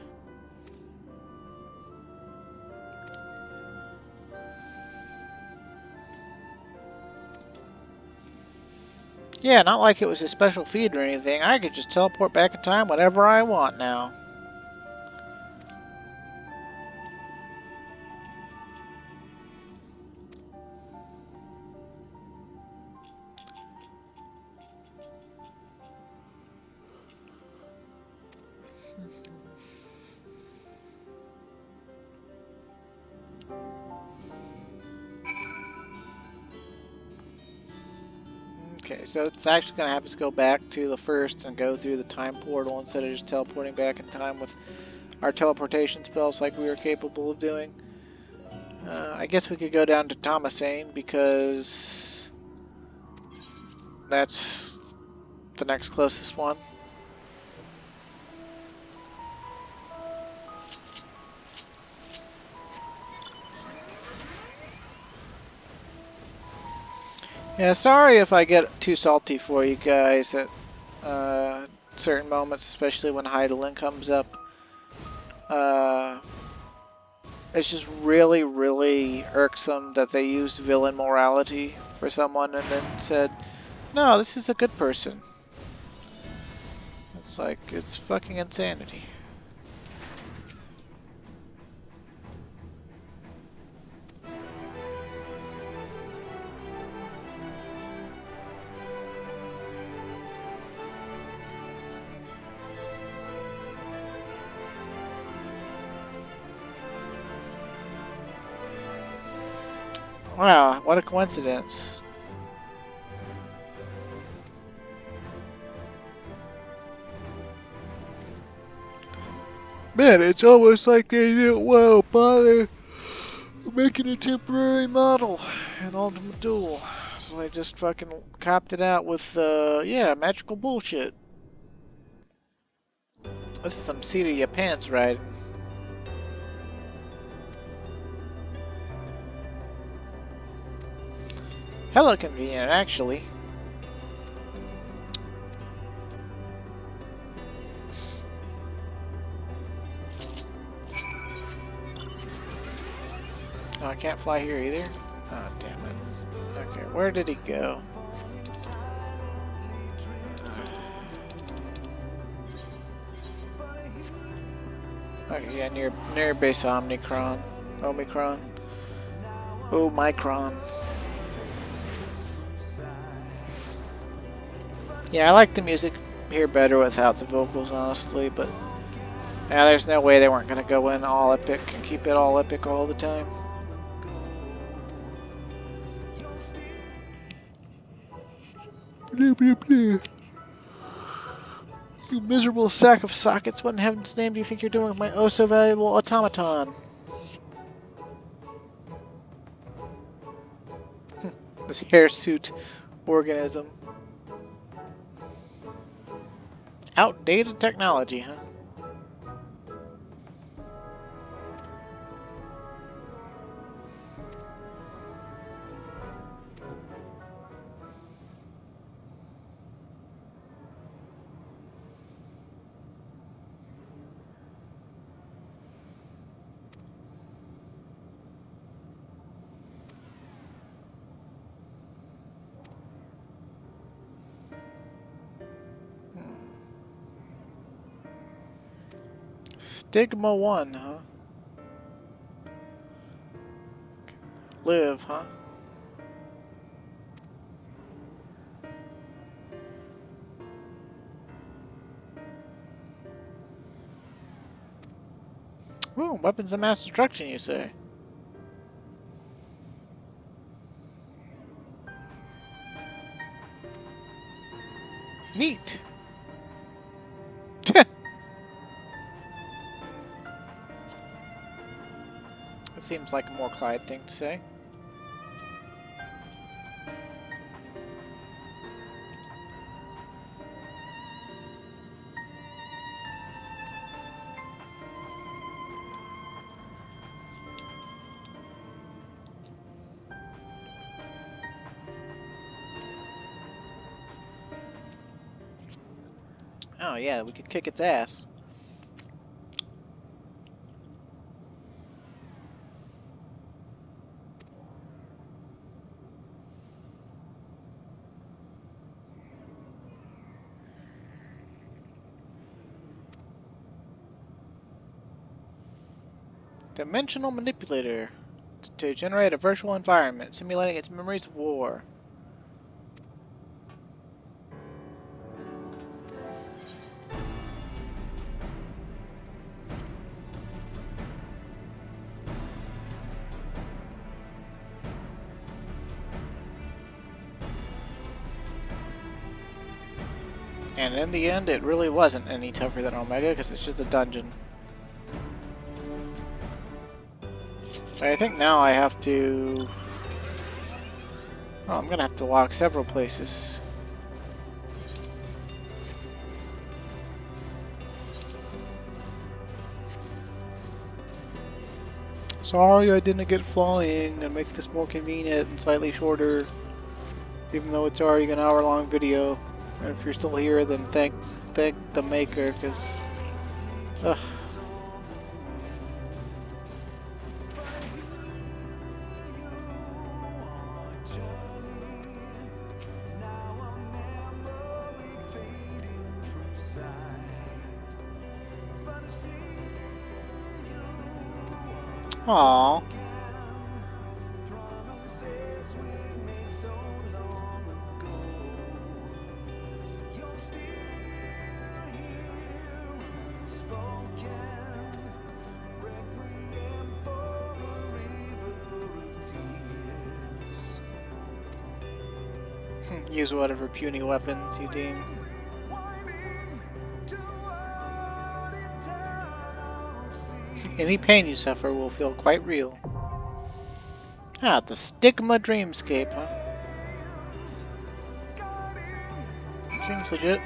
Speaker 1: Yeah, not like it was a special feed or anything. I could just teleport back in time whenever I want now. Okay, so it's actually going to have us go back to the first and go through the time portal instead of just teleporting back in time with our teleportation spells like we were capable of doing. I guess we could go down to Thomasane because that's the next closest one. Yeah, sorry if I get too salty for you guys at certain moments, especially when Heidelin comes up. It's just really, really irksome that they used villain morality for someone and then said, no, this is a good person. It's like, it's fucking insanity. Wow, what a coincidence. Man, it's almost like they didn't well bother making a temporary model in Ultimate Duel. So they just fucking copped it out with, yeah, magical bullshit. This is some seat of your pants riding. Hella convenient, actually. Oh, I can't fly here either? Oh, damn it. Okay, where did he go? Okay, yeah, near base Omicron. Omicron. Yeah, I like the music here better without the vocals, honestly, but yeah, there's no way they weren't gonna go in all epic and keep it all epic all the time. Blah, blah, blah. You miserable sack of sockets, what in heaven's name do you think you're doing with my oh so valuable automaton? This hairsuit organism. Outdated technology, huh? Stigma 1, huh? Live, huh? Ooh, weapons of mass destruction, you say? Neat! It seems like a more Clyde thing to say. Oh yeah, we could kick its ass. Dimensional manipulator to generate a virtual environment, simulating its memories of war. And in the end, it really wasn't any tougher than Omega, because it's just a dungeon. I think now I have to... Oh, I'm gonna have to walk several places. Sorry I didn't get flying and make this more convenient and slightly shorter, even though it's already an hour-long video. And if you're still here, then thank the maker, because Aww. Use whatever puny weapons you deem. Any pain you suffer will feel quite real. Ah, the Stigma Dreamscape, huh? Seems legit.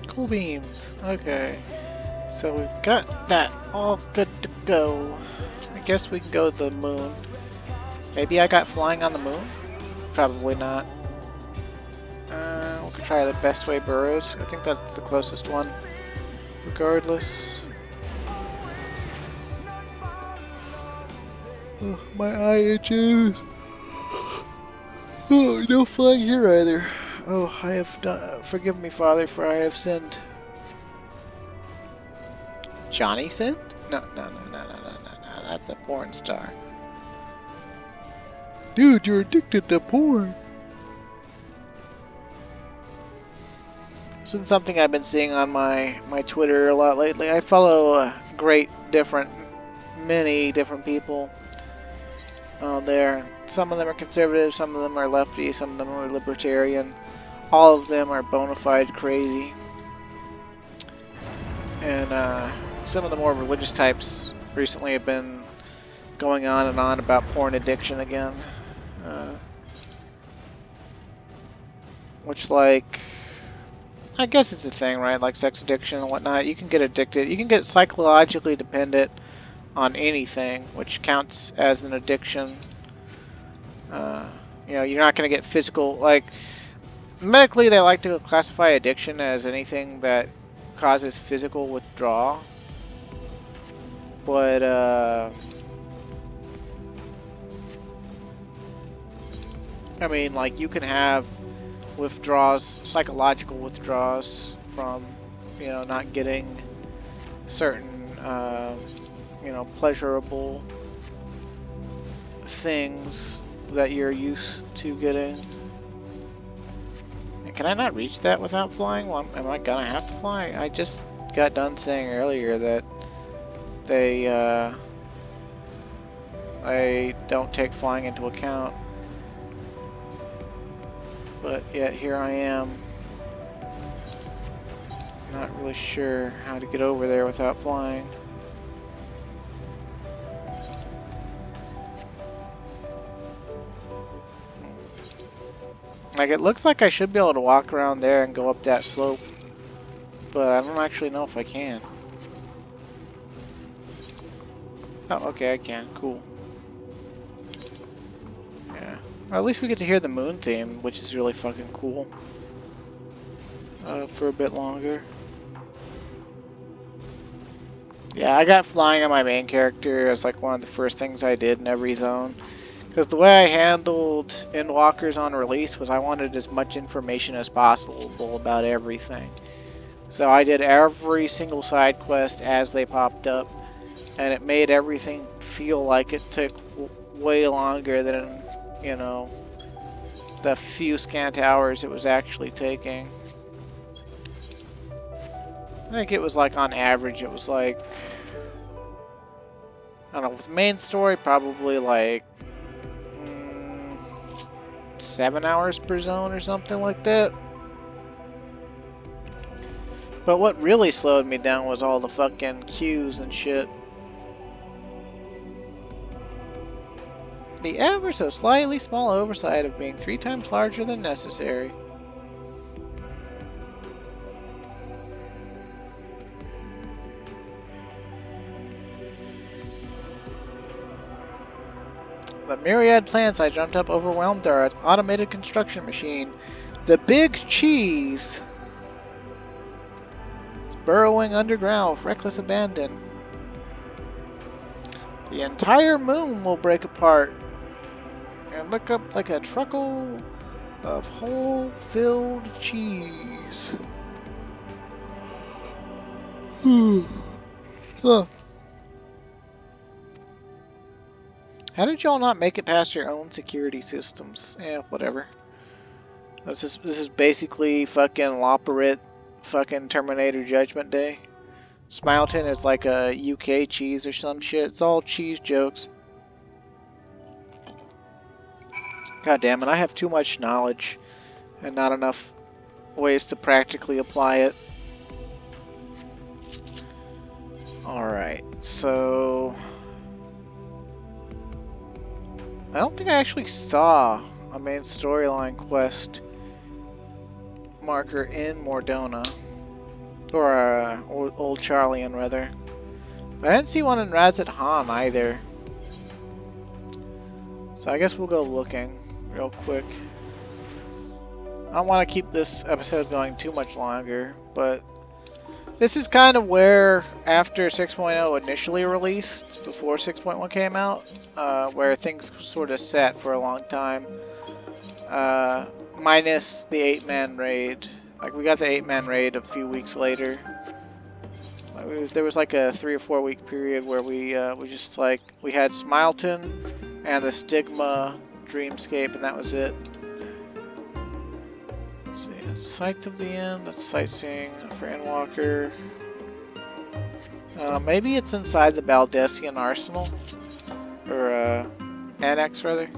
Speaker 1: Cool beans. Okay. So we've got that all good to go. I guess we can go to the moon. Maybe I got flying on the moon? Probably not. We'll try the Best Way Burrows. I think that's the closest one. Regardless. Oh, my eye itches. Oh, no flying here either. Oh, I have done. Forgive me, Father, for I have sinned. Johnny sinned? No. That's a porn star. Dude, you're addicted to porn. This is something I've been seeing on my Twitter a lot lately. I follow many different people on there. Some of them are conservative, some of them are lefty, some of them are libertarian. All of them are bona fide crazy. And some of the more religious types recently have been going on and on about porn addiction again. Which, like, I guess it's a thing, right? Like sex addiction and whatnot. You can get addicted. You can get psychologically dependent on anything, which counts as an addiction. You know, you're not going to get physical. Like, medically, they like to classify addiction as anything that causes physical withdrawal. But, I mean, like, you can have withdrawals, psychological withdrawals from, you know, not getting certain, you know, pleasurable things that you're used to getting. And can I not reach that without flying? Well, am I gonna have to fly? I just got done saying earlier that they don't take flying into account. But yet here I am, not really sure how to get over there without flying. Like, it looks like I should be able to walk around there and go up that slope, but I don't actually know if I can. Oh, okay, I can. Cool. Yeah. Well, at least we get to hear the moon theme, which is really fucking cool. For a bit longer. Yeah, I got flying on my main character as like one of the first things I did in every zone. Because the way I handled Endwalkers on release was I wanted as much information as possible about everything. So I did every single side quest as they popped up, and it made everything feel like it took way longer than, you know, the few scant hours it was actually taking. I think it was like on average it was like, I don't know, with the main story probably like 7 hours per zone or something like that. But what really slowed me down was all the fucking queues and shit. The ever so slightly small oversight of being 3 times larger than necessary. The myriad plants I jumped up overwhelmed our automated construction machine. The Big Cheese is burrowing underground with reckless abandon. The entire moon will break apart And look up like a truckle of whole-filled cheese. Huh. How did y'all not make it past your own security systems? Yeah, whatever. This is basically fucking Loperit, fucking Terminator Judgment Day. Smileton is like a UK cheese or some shit. It's all cheese jokes. God damn it, I have too much knowledge and not enough ways to practically apply it. Alright, so... I don't think I actually saw a main storyline quest marker in Mordona. Or Old Charlian, rather. But I didn't see one in Razet Han either. So I guess we'll go looking real quick. I don't want to keep this episode going too much longer, but this is kind of where, after 6.0 initially released, before 6.1 came out, where things sort of sat for a long time. Minus the 8-man raid. Like, we got the 8-man raid a few weeks later. There was like a 3 or 4 week period where we just like, we had Smileton and the Stigma Dreamscape, and that was it. Let's see, Sights of the End, that's sightseeing for Endwalker. Maybe it's inside the Baldessian Arsenal, or Annex rather.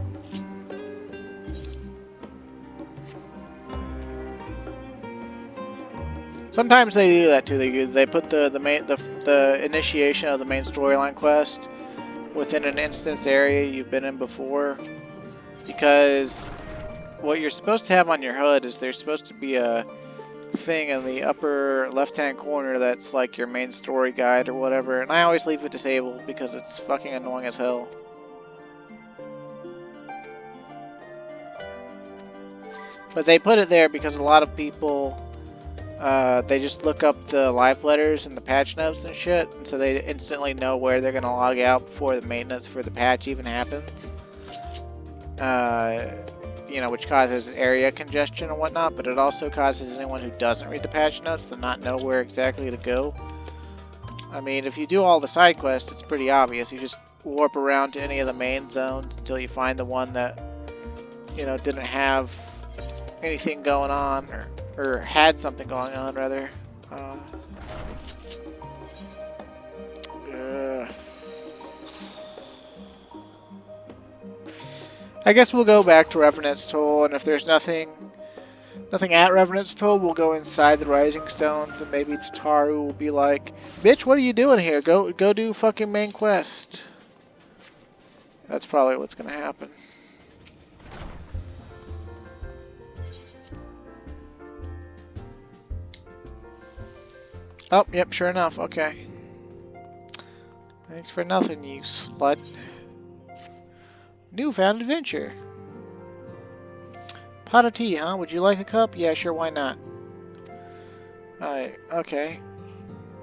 Speaker 1: Sometimes they do that too. They put the initiation of the main storyline quest within an instanced area you've been in before, because what you're supposed to have on your HUD is there's supposed to be a thing in the upper left-hand corner that's like your main story guide or whatever, and I always leave it disabled because it's fucking annoying as hell. But they put it there because a lot of people, they just look up the live letters and the patch notes and shit, and so they instantly know where they're gonna log out before the maintenance for the patch even happens. You know, which causes area congestion and whatnot, but it also causes anyone who doesn't read the patch notes to not know where exactly to go. I mean, if you do all the side quests, it's pretty obvious. You just warp around to any of the main zones until you find the one that, you know, didn't have anything going on, or had something going on, rather. I guess we'll go back to Revenant's Toll, and if there's nothing at Revenant's Toll, we'll go inside the Rising Stones, and maybe Taru will be like, "Bitch, what are you doing here? Go do fucking main quest." That's probably what's gonna happen. Oh, yep, sure enough. Okay. Thanks for nothing, you slut. Newfound adventure. Pot of tea, huh? Would you like a cup? Yeah, sure, why not? Alright, okay.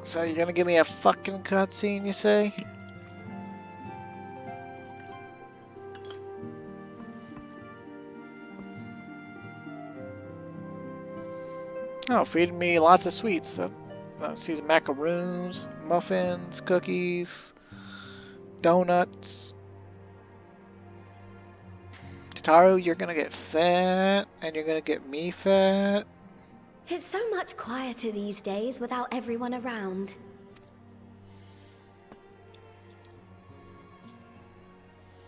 Speaker 1: So you're gonna give me a fucking cutscene, you say? Oh, feeding me lots of sweets. See some macaroons, muffins, cookies, donuts. Tataru, you're gonna get fat, and you're gonna get me fat.
Speaker 10: It's so much quieter these days without everyone around.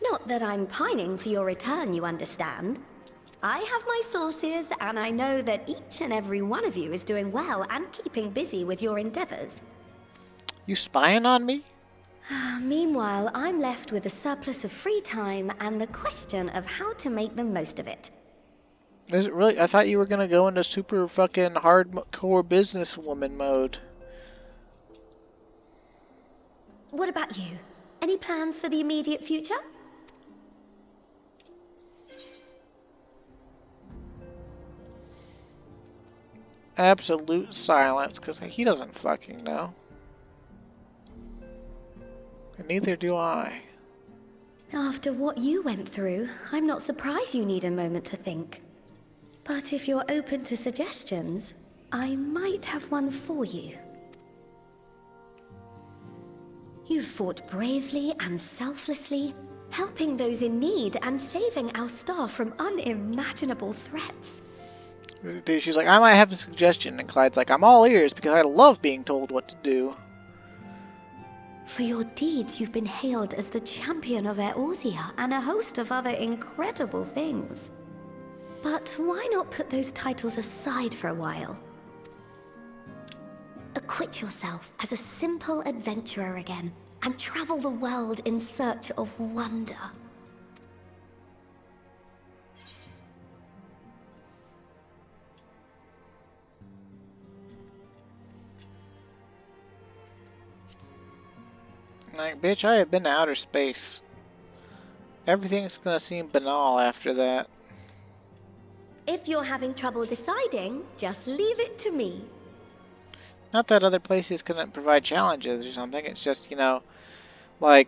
Speaker 10: Not that I'm pining for your return, you understand. I have my sources, and I know that each and every one of you is doing well and keeping busy with your endeavors.
Speaker 1: You spying on me?
Speaker 10: Meanwhile, I'm left with a surplus of free time and the question of how to make the most of it.
Speaker 1: Is it really? I thought you were gonna go into super fucking hardcore businesswoman mode.
Speaker 10: What about you? Any plans for the immediate future?
Speaker 1: Absolute silence, because he doesn't fucking know. And neither do I.
Speaker 10: After what you went through, I'm not surprised you need a moment to think. But if you're open to suggestions, I might have one for you. You've fought bravely and selflessly, helping those in need and saving our star from unimaginable threats.
Speaker 1: Dude, she's like, I might have a suggestion, and Clyde's like, I'm all ears because I love being told what to do.
Speaker 10: For your deeds, you've been hailed as the champion of Eorzea and a host of other incredible things. But why not put those titles aside for a while? Acquit yourself as a simple adventurer again, and travel the world in search of wonder.
Speaker 1: Like, bitch, I have been to outer space. Everything's gonna seem banal after that.
Speaker 10: If you're having trouble deciding, just leave it to me.
Speaker 1: Not that other places couldn't provide challenges or something, it's just, you know, like,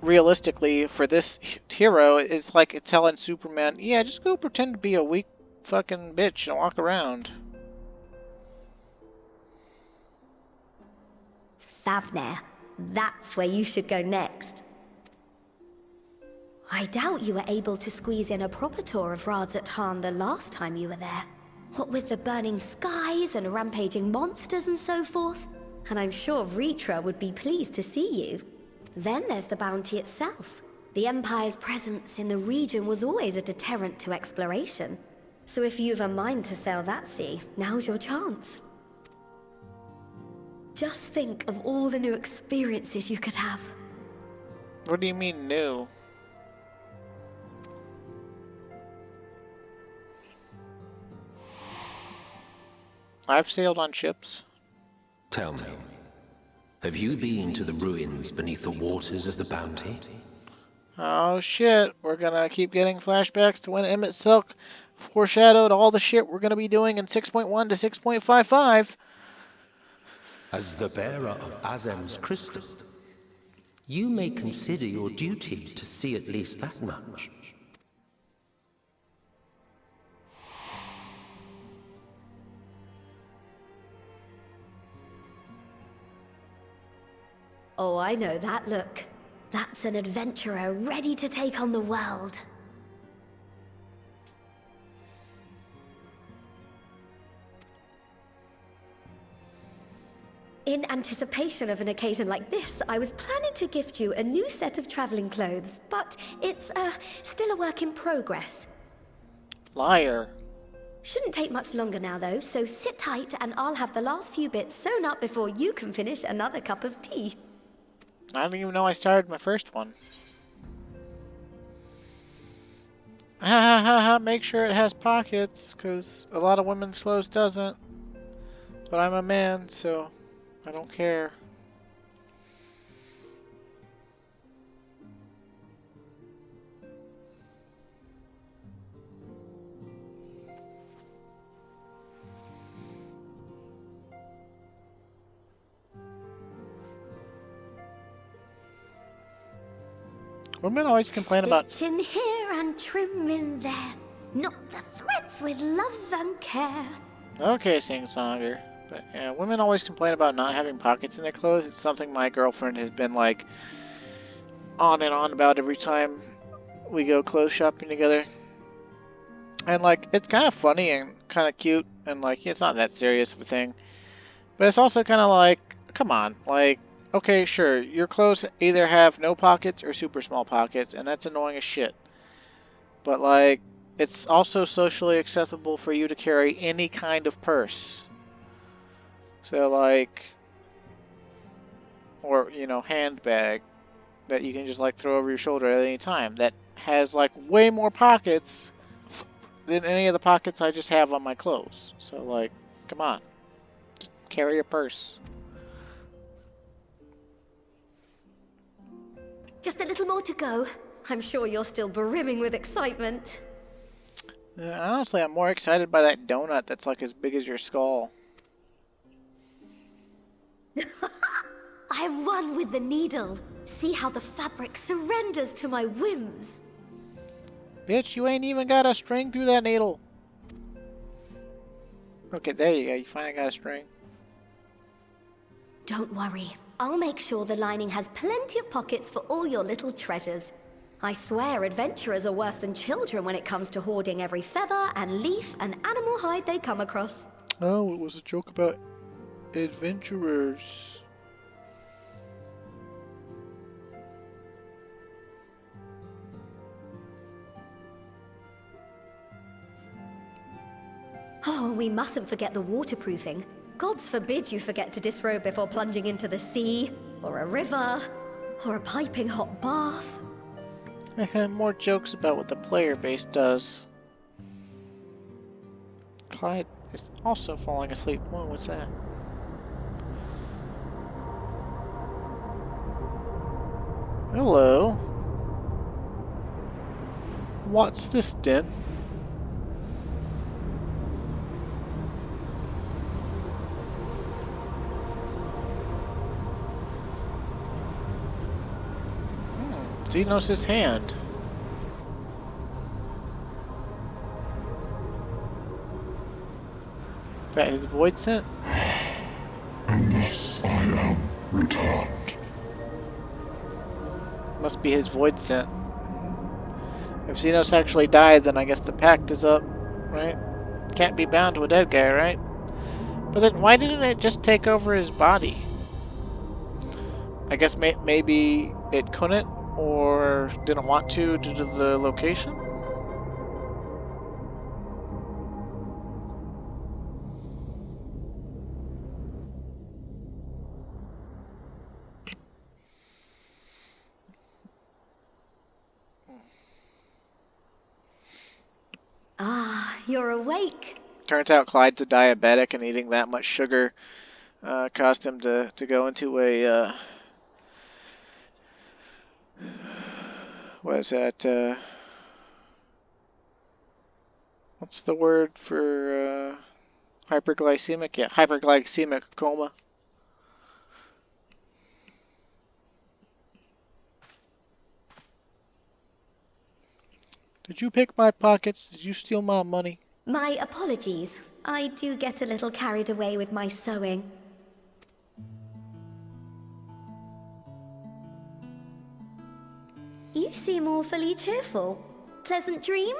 Speaker 1: realistically, for this hero, it's like telling Superman, yeah, just go pretend to be a weak fucking bitch and walk around.
Speaker 10: Thavner, that's where you should go next. I doubt you were able to squeeze in a proper tour of Radzat the last time you were there. What with the burning skies and rampaging monsters and so forth. And I'm sure Vritra would be pleased to see you. Then there's the bounty itself. The Empire's presence in the region was always a deterrent to exploration. So if you've a mind to sail that sea, now's your chance. Just think of all the new experiences you could have.
Speaker 1: What do you mean new? I've sailed on ships.
Speaker 11: Tell me, have you been to the ruins beneath the waters of the Bounty?
Speaker 1: Oh shit, we're gonna keep getting flashbacks to when Emmett Silk foreshadowed all the shit we're gonna be doing in 6.1 to 6.55.
Speaker 11: As the bearer of Azem's crystal, you may consider your duty to see at least that much.
Speaker 10: Oh, I know that look. That's an adventurer ready to take on the world. In anticipation of an occasion like this, I was planning to gift you a new set of traveling clothes, but it's still a work in progress.
Speaker 1: Liar.
Speaker 10: Shouldn't take much longer now, though, so sit tight and I'll have the last few bits sewn up before you can finish another cup of tea.
Speaker 1: I didn't even know I started my first one. Ha ha ha ha, make sure it has pockets, because a lot of women's clothes doesn't. But I'm a man, so I don't care. Women always complain about
Speaker 10: Stitch in here and trim in there. Knot the threads with love and care.
Speaker 1: Okay, sing-songer. But yeah, women always complain about not having pockets in their clothes. It's something my girlfriend has been like on and on about every time we go clothes shopping together. And like, it's kind of funny and kind of cute, and like, it's not that serious of a thing. But it's also kind of like, come on, like, okay, sure, your clothes either have no pockets or super small pockets, and that's annoying as shit. But like, it's also socially acceptable for you to carry any kind of purse. So like, or, you know, handbag that you can just like throw over your shoulder at any time that has like way more pockets than any of the pockets I just have on my clothes. So like, come on, just carry a purse.
Speaker 10: Just a little more to go. I'm sure you're still brimming with excitement.
Speaker 1: Honestly, I'm more excited by that donut that's like as big as your skull.
Speaker 10: I'm one with the needle. See how the fabric surrenders to my whims.
Speaker 1: Bitch, you ain't even got a string through that needle. Okay, there you go. You finally got a string.
Speaker 10: Don't worry. I'll make sure the lining has plenty of pockets for all your little treasures. I swear adventurers are worse than children when it comes to hoarding every feather and leaf and animal hide they come across.
Speaker 1: Oh, it was a joke about adventurers.
Speaker 10: Oh, we mustn't forget the waterproofing. Gods forbid you forget to disrobe before plunging into the sea, or a river, or a piping hot bath.
Speaker 1: More jokes about what the player base does. Clyde is also falling asleep. Whoa, what's that? Hello. What's this, Den? Xenos' hand. Is that his void scent?
Speaker 12: And thus I am returned.
Speaker 1: Must be his void scent. If Xenos actually died, then I guess the pact is up, right? Can't be bound to a dead guy, right? But then why didn't it just take over his body? I guess maybe it couldn't or didn't want to due to the location?
Speaker 10: Ah, you're awake.
Speaker 1: Turns out Clyde's a diabetic, and eating that much sugar caused him to go into a what is that? What's the word for hyperglycemic? Yeah, hyperglycemic coma. Did you pick my pockets? Did you steal my money?
Speaker 10: My apologies. I do get a little carried away with my sewing. You seem awfully cheerful. Pleasant dream?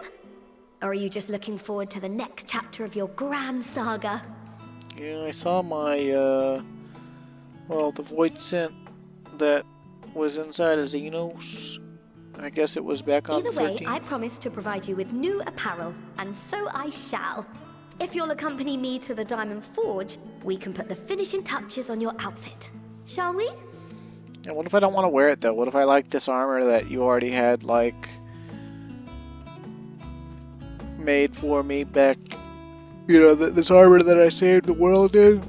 Speaker 10: Or are you just looking forward to the next chapter of your grand saga?
Speaker 1: Yeah, I saw my, well, the void scent that was inside of Xenos. I guess it was back on
Speaker 10: Either
Speaker 1: the 13th.
Speaker 10: way, I promise to provide you with new apparel, and so I shall. If you'll accompany me to the Diamond Forge, we can put the finishing touches on your outfit. Shall we?
Speaker 1: Yeah, what if I don't want to wear it, though? What if I like this armor that you already had, like, made for me back, you know, this armor that I saved the world in?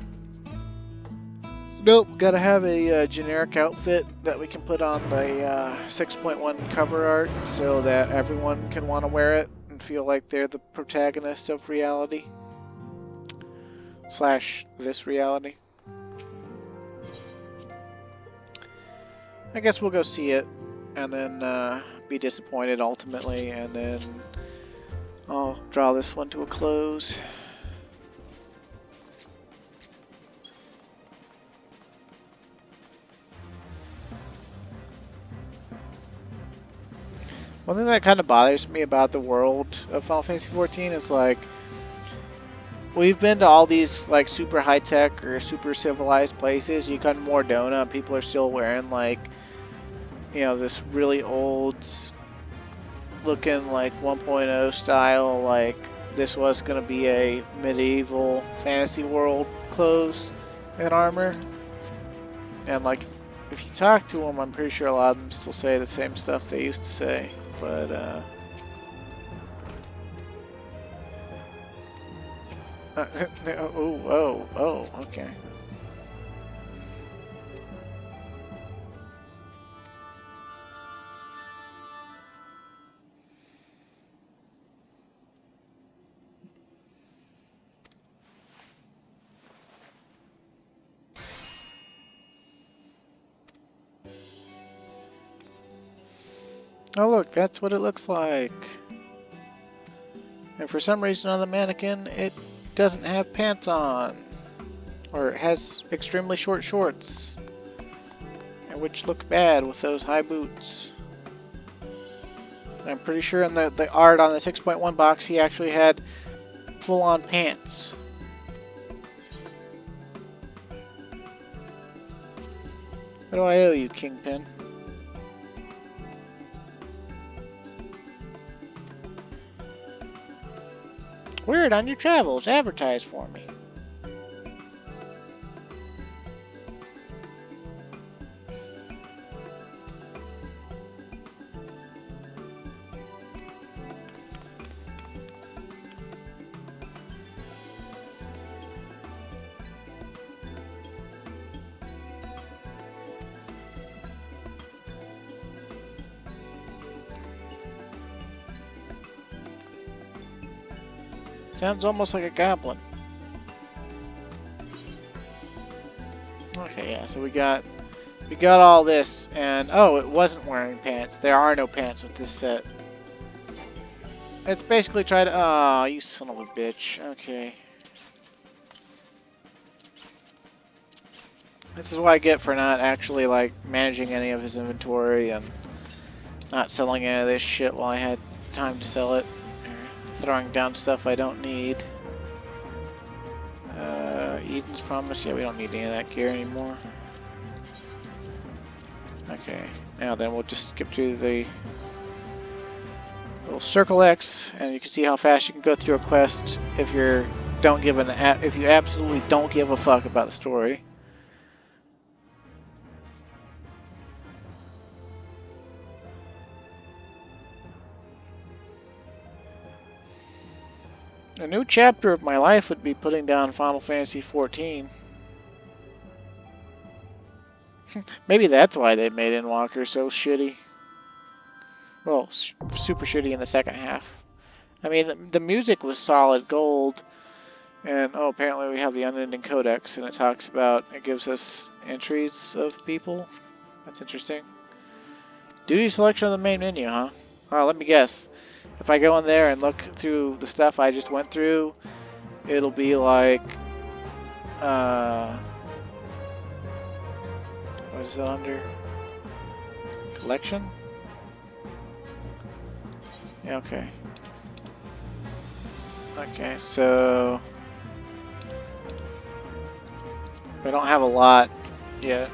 Speaker 1: Nope, gotta have a generic outfit that we can put on the 6.1 cover art so that everyone can want to wear it and feel like they're the protagonist of reality. / this reality. I guess we'll go see it and then be disappointed ultimately, and then I'll draw this one to a close. One thing that kind of bothers me about the world of Final Fantasy XIV is, like, we've been to all these, like, super high-tech or super civilized places. You come to Mordona, people are still wearing, like, you know, this really old looking, like, 1.0 style, like, this was going to be a medieval fantasy world clothes and armor. And, like, if you talk to them, I'm pretty sure a lot of them still say the same stuff they used to say. But, oh, okay. Oh look, that's what it looks like. And for some reason on the mannequin, it doesn't have pants on. Or it has extremely short shorts. And which look bad with those high boots. And I'm pretty sure in the art on the 6.1 box, he actually had full-on pants. What do I owe you, Kingpin? Word on your travels. Advertise for me. Sounds almost like a goblin. Okay, yeah, so we got all this, and oh, it wasn't wearing pants. There are no pants with this set. It's basically try to, oh, you son of a bitch. Okay. This is what I get for not actually, like, managing any of his inventory and not selling any of this shit while I had time to sell it. Throwing down stuff I don't need. Eden's Promise. Yeah, we don't need any of that gear anymore. Okay, now then we'll just skip to the little circle X, and you can see how fast you can go through a quest if you absolutely don't give a fuck about the story. A new chapter of my life would be putting down Final Fantasy XIV. Maybe that's why they made Endwalker so shitty. Well, super shitty in the second half. I mean, the music was solid gold. And, oh, apparently we have the Unending Codex, and it gives us entries of people. That's interesting. Duty selection of the main menu, huh? Let me guess. If I go in there and look through the stuff I just went through, it'll be like, what is it under? Collection? Yeah, okay. Okay, so I don't have a lot yet.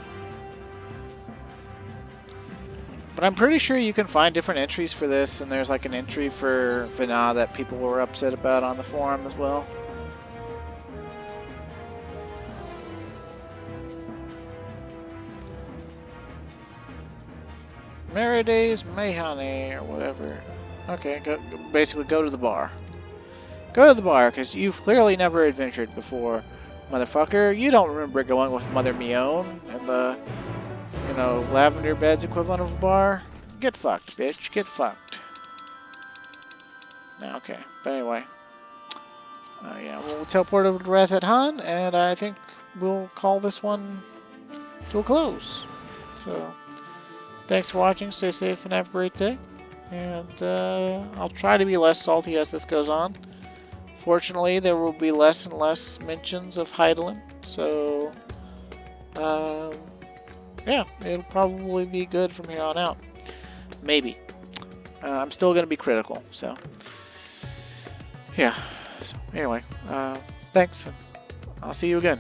Speaker 1: But I'm pretty sure you can find different entries for this, and there's like an entry for Vana that people were upset about on the forum as well. Meridays Mayhane or whatever. Okay, basically go to the bar. Go to the bar, because you've clearly never adventured before, motherfucker. You don't remember going with Mother Mione and the, you know, lavender bed's equivalent of a bar? Get fucked, bitch. Get fucked. No, okay. But anyway. Yeah, we'll teleport over to Rathet Han, and I think we'll call this one to a close. So, thanks for watching. Stay safe and have a great day. And I'll try to be less salty as this goes on. Fortunately, there will be less and less mentions of Hydaelyn. So, yeah, it'll probably be good from here on out. Maybe. I'm still going to be critical, so. Yeah. So, anyway, thanks. I'll see you again.